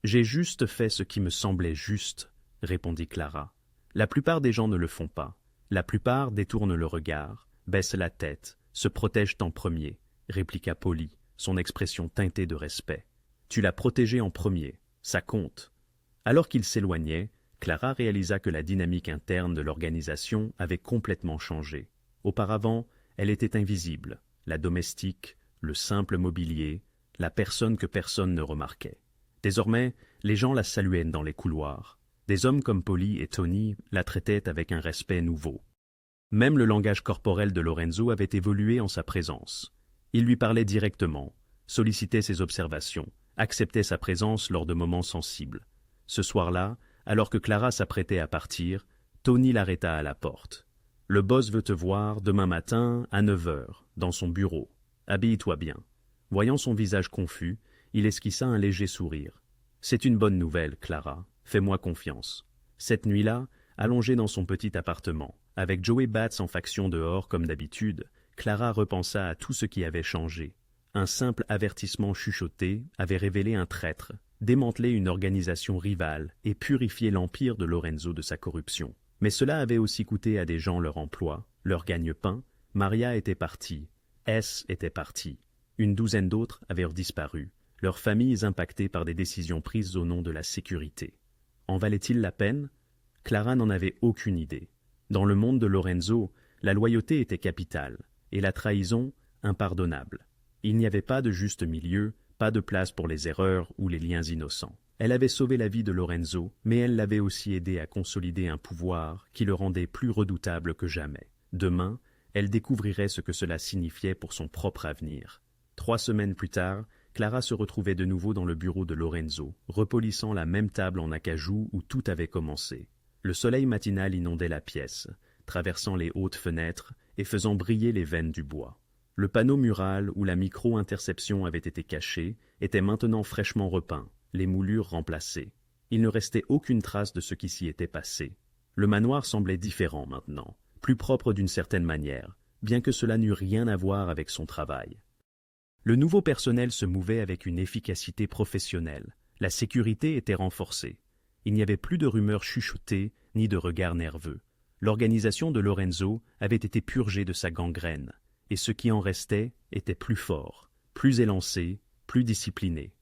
J'ai juste fait ce qui me semblait juste, » répondit Clara. « La plupart des gens ne le font pas. La plupart détournent le regard, baissent la tête, se protègent en premier. » répliqua Polly, son expression teintée de respect. « Tu l'as protégé en premier, ça compte. » Alors qu'il s'éloignait, Clara réalisa que la dynamique interne de l'organisation avait complètement changé. Auparavant, elle était invisible, la domestique, le simple mobilier, la personne que personne ne remarquait. Désormais, les gens la saluaient dans les couloirs. Des hommes comme Polly et Tony la traitaient avec un respect nouveau. Même le langage corporel de Lorenzo avait évolué en sa présence. Il lui parlait directement, sollicitait ses observations, acceptait sa présence lors de moments sensibles. Ce soir-là, alors que Clara s'apprêtait à partir, Tony l'arrêta à la porte. « Le boss veut te voir demain matin à 9h, dans son bureau. Habille-toi bien. » Voyant son visage confus, il esquissa un léger sourire. « C'est une bonne nouvelle, Clara. Fais-moi confiance. » Cette nuit-là, allongée dans son petit appartement, avec Joey Batts en faction dehors comme d'habitude, Clara repensa à tout ce qui avait changé. Un simple avertissement chuchoté avait révélé un traître, démantelé une organisation rivale et purifié l'empire de Lorenzo de sa corruption. Mais cela avait aussi coûté à des gens leur emploi, leur gagne-pain. Maria était partie, S était parti. Une douzaine d'autres avaient disparu, leurs familles impactées par des décisions prises au nom de la sécurité. En valait-il la peine? Clara n'en avait aucune idée. Dans le monde de Lorenzo, la loyauté était capitale, et la trahison impardonnable. Il n'y avait pas de juste milieu, pas de place pour les erreurs ou les liens innocents. Elle avait sauvé la vie de Lorenzo, mais elle l'avait aussi aidé à consolider un pouvoir qui le rendait plus redoutable que jamais. Demain, elle découvrirait ce que cela signifiait pour son propre avenir. 3 semaines plus tard, Clara se retrouvait de nouveau dans le bureau de Lorenzo, repolissant la même table en acajou où tout avait commencé. Le soleil matinal inondait la pièce, traversant les hautes fenêtres et faisant briller les veines du bois. Le panneau mural où la micro-interception avait été cachée était maintenant fraîchement repeint, les moulures remplacées. Il ne restait aucune trace de ce qui s'y était passé. Le manoir semblait différent maintenant, plus propre d'une certaine manière, bien que cela n'eût rien à voir avec son travail. Le nouveau personnel se mouvait avec une efficacité professionnelle. La sécurité était renforcée. Il n'y avait plus de rumeurs chuchotées ni de regards nerveux. L'organisation de Lorenzo avait été purgée de sa gangrène, et ce qui en restait était plus fort, plus élancé, plus discipliné.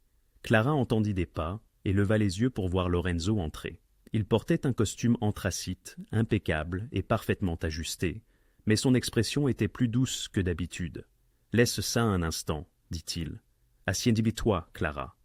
Clara entendit des pas et leva les yeux pour voir Lorenzo entrer. Il portait un costume anthracite, impeccable et parfaitement ajusté, mais son expression était plus douce que d'habitude. « Laisse ça un instant, dit-il. Assieds-toi, Clara. »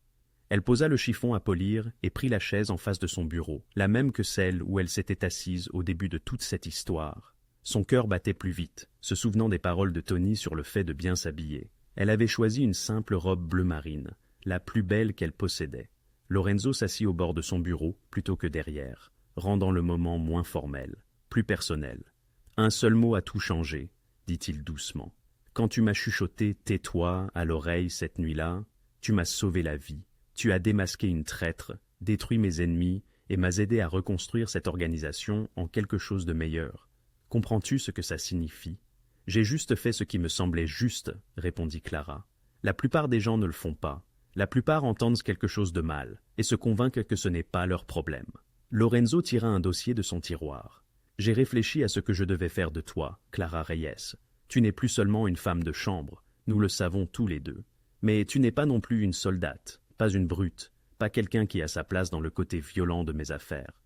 Elle posa le chiffon à polir et prit la chaise en face de son bureau, la même que celle où elle s'était assise au début de toute cette histoire. Son cœur battait plus vite, se souvenant des paroles de Tony sur le fait de bien s'habiller. Elle avait choisi une simple robe bleu marine, la plus belle qu'elle possédait. Lorenzo s'assit au bord de son bureau plutôt que derrière, rendant le moment moins formel, plus personnel. « Un seul mot a tout changé, dit-il doucement. Quand tu m'as chuchoté « tais-toi » à l'oreille cette nuit-là, tu m'as sauvé la vie. Tu as démasqué une traître, détruit mes ennemis et m'as aidé à reconstruire cette organisation en quelque chose de meilleur. Comprends-tu ce que ça signifie? J'ai juste fait ce qui me semblait juste, répondit Clara. La plupart des gens ne le font pas. La plupart entendent quelque chose de mal et se convainquent que ce n'est pas leur problème. Lorenzo tira un dossier de son tiroir. J'ai réfléchi à ce que je devais faire de toi, Clara Reyes. Tu n'es plus seulement une femme de chambre, nous le savons tous les deux. Mais tu n'es pas non plus une soldate, pas une brute, pas quelqu'un qui a sa place dans le côté violent de mes affaires.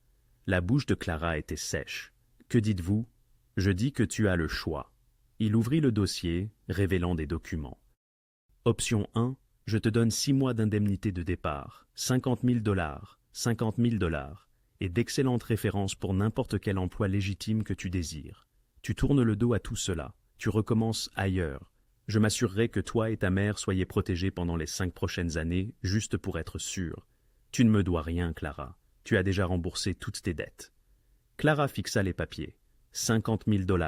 La bouche de Clara était sèche. Que dites-vous? Je dis que tu as le choix. Il ouvrit le dossier, révélant des documents. Option 1. Je te donne 6 mois d'indemnité de départ, $50 000, et d'excellentes références pour n'importe quel emploi légitime que tu désires. Tu tournes le dos à tout cela, tu recommences ailleurs. Je m'assurerai que toi et ta mère soyez protégés pendant les 5 prochaines années, juste pour être sûr. Tu ne me dois rien, Clara. Tu as déjà remboursé toutes tes dettes. Clara fixa les papiers. $50 000.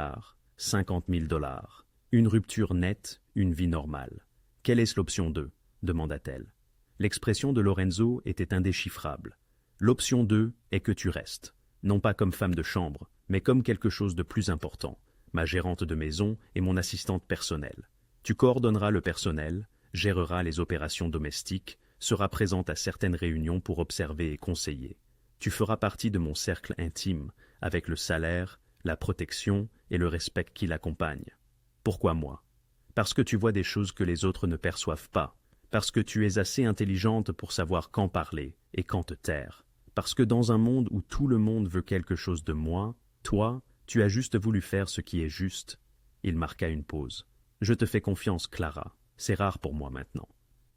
Une rupture nette, une vie normale. Quelle est l'option 2 demanda-t-elle. L'expression de Lorenzo était indéchiffrable. L'option 2 est que tu restes, non pas comme femme de chambre, mais comme quelque chose de plus important, ma gérante de maison et mon assistante personnelle. Tu coordonneras le personnel, géreras les opérations domestiques, seras présente à certaines réunions pour observer et conseiller. Tu feras partie de mon cercle intime, avec le salaire, la protection et le respect qui l'accompagnent. Pourquoi moi? Parce que tu vois des choses que les autres ne perçoivent pas, parce que tu es assez intelligente pour savoir quand parler et quand te taire, parce que dans un monde où tout le monde veut quelque chose de moi, toi, tu as juste voulu faire ce qui est juste. Il marqua une pause. Je te fais confiance, Clara. C'est rare pour moi maintenant.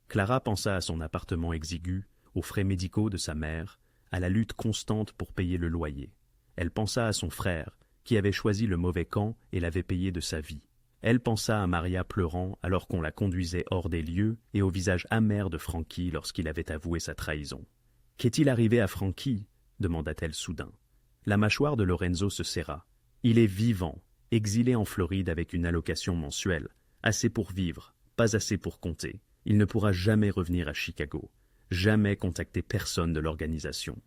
Clara pensa à son appartement exigu, aux frais médicaux de sa mère, à la lutte constante pour payer le loyer. Elle pensa à son frère, qui avait choisi le mauvais camp et l'avait payé de sa vie. Elle pensa à Maria pleurant alors qu'on la conduisait hors des lieux et au visage amer de Frankie lorsqu'il avait avoué sa trahison. « Qu'est-il arrivé à Frankie » demanda-t-elle soudain. La mâchoire de Lorenzo se serra. Il est vivant, exilé en Floride avec une allocation mensuelle, assez pour vivre, pas assez pour compter. Il ne pourra jamais revenir à Chicago, jamais contacter personne de l'organisation.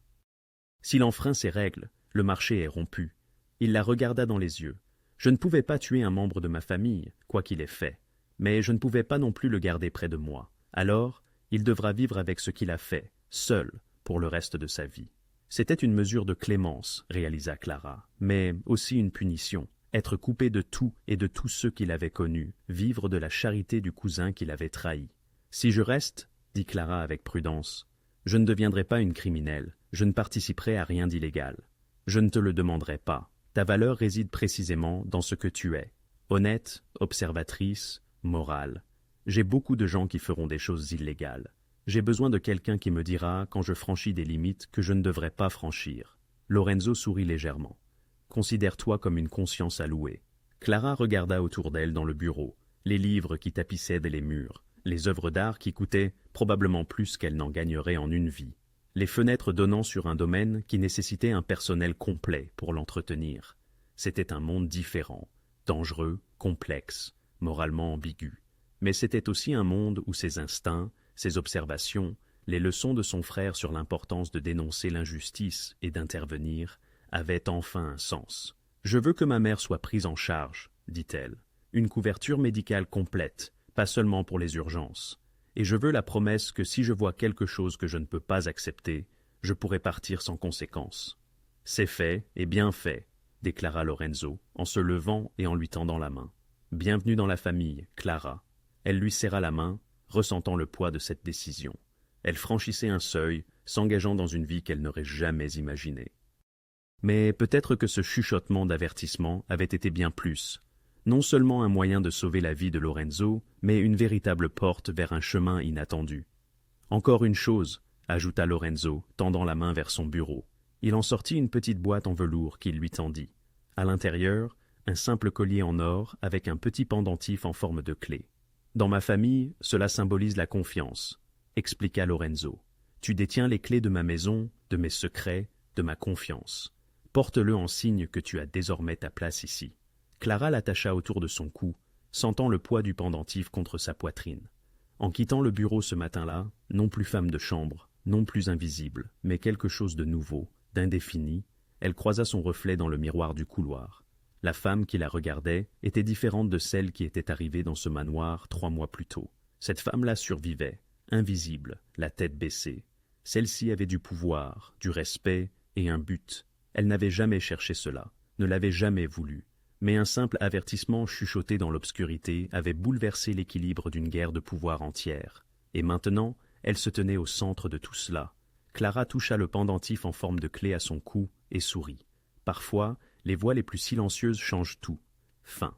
S'il enfreint ses règles, le marché est rompu. Il la regarda dans les yeux. Je ne pouvais pas tuer un membre de ma famille, quoi qu'il ait fait, mais je ne pouvais pas non plus le garder près de moi. Alors, il devra vivre avec ce qu'il a fait, seul, pour le reste de sa vie. C'était une mesure de clémence, réalisa Clara, mais aussi une punition. Être coupé de tout et de tous ceux qu'il avait connus, vivre de la charité du cousin qu'il avait trahi. Si je reste, dit Clara avec prudence, je ne deviendrai pas une criminelle, je ne participerai à rien d'illégal. Je ne te le demanderai pas. Ta valeur réside précisément dans ce que tu es. Honnête, observatrice, morale. J'ai beaucoup de gens qui feront des choses illégales. J'ai besoin de quelqu'un qui me dira, quand je franchis des limites, que je ne devrais pas franchir. Lorenzo sourit légèrement. Considère-toi comme une conscience allouée. Clara regarda autour d'elle dans le bureau, les livres qui tapissaient les murs, les œuvres d'art qui coûtaient probablement plus qu'elle n'en gagnerait en une vie, les fenêtres donnant sur un domaine qui nécessitait un personnel complet pour l'entretenir. C'était un monde différent, dangereux, complexe, moralement ambigu. Mais c'était aussi un monde où ses instincts, ses observations, les leçons de son frère sur l'importance de dénoncer l'injustice et d'intervenir, avaient enfin un sens. « Je veux que ma mère soit prise en charge, » dit-elle. « Une couverture médicale complète, pas seulement pour les urgences. Et je veux la promesse que si je vois quelque chose que je ne peux pas accepter, je pourrai partir sans conséquence. »« C'est fait et bien fait, » déclara Lorenzo, en se levant et en lui tendant la main. « Bienvenue dans la famille, Clara. » Elle lui serra la main, ressentant le poids de cette décision. Elle franchissait un seuil, s'engageant dans une vie qu'elle n'aurait jamais imaginée. Mais peut-être que ce chuchotement d'avertissement avait été bien plus. Non seulement un moyen de sauver la vie de Lorenzo, mais une véritable porte vers un chemin inattendu. Encore une chose, ajouta Lorenzo, tendant la main vers son bureau. Il en sortit une petite boîte en velours qu'il lui tendit. À l'intérieur, un simple collier en or avec un petit pendentif en forme de clé. Dans ma famille, cela symbolise la confiance, expliqua Lorenzo. Tu détiens les clés de ma maison, de mes secrets, de ma confiance. Porte-le en signe que tu as désormais ta place ici. Clara l'attacha autour de son cou, sentant le poids du pendentif contre sa poitrine. En quittant le bureau ce matin-là, non plus femme de chambre, non plus invisible, mais quelque chose de nouveau, d'indéfini, elle croisa son reflet dans le miroir du couloir. La femme qui la regardait était différente de celle qui était arrivée dans ce manoir 3 mois plus tôt. Cette femme-là survivait, invisible, la tête baissée. Celle-ci avait du pouvoir, du respect et un but. Elle n'avait jamais cherché cela, ne l'avait jamais voulu. Mais un simple avertissement chuchoté dans l'obscurité avait bouleversé l'équilibre d'une guerre de pouvoir entière. Et maintenant, elle se tenait au centre de tout cela. Clara toucha le pendentif en forme de clé à son cou et sourit. Parfois, les voix les plus silencieuses changent tout. Fin.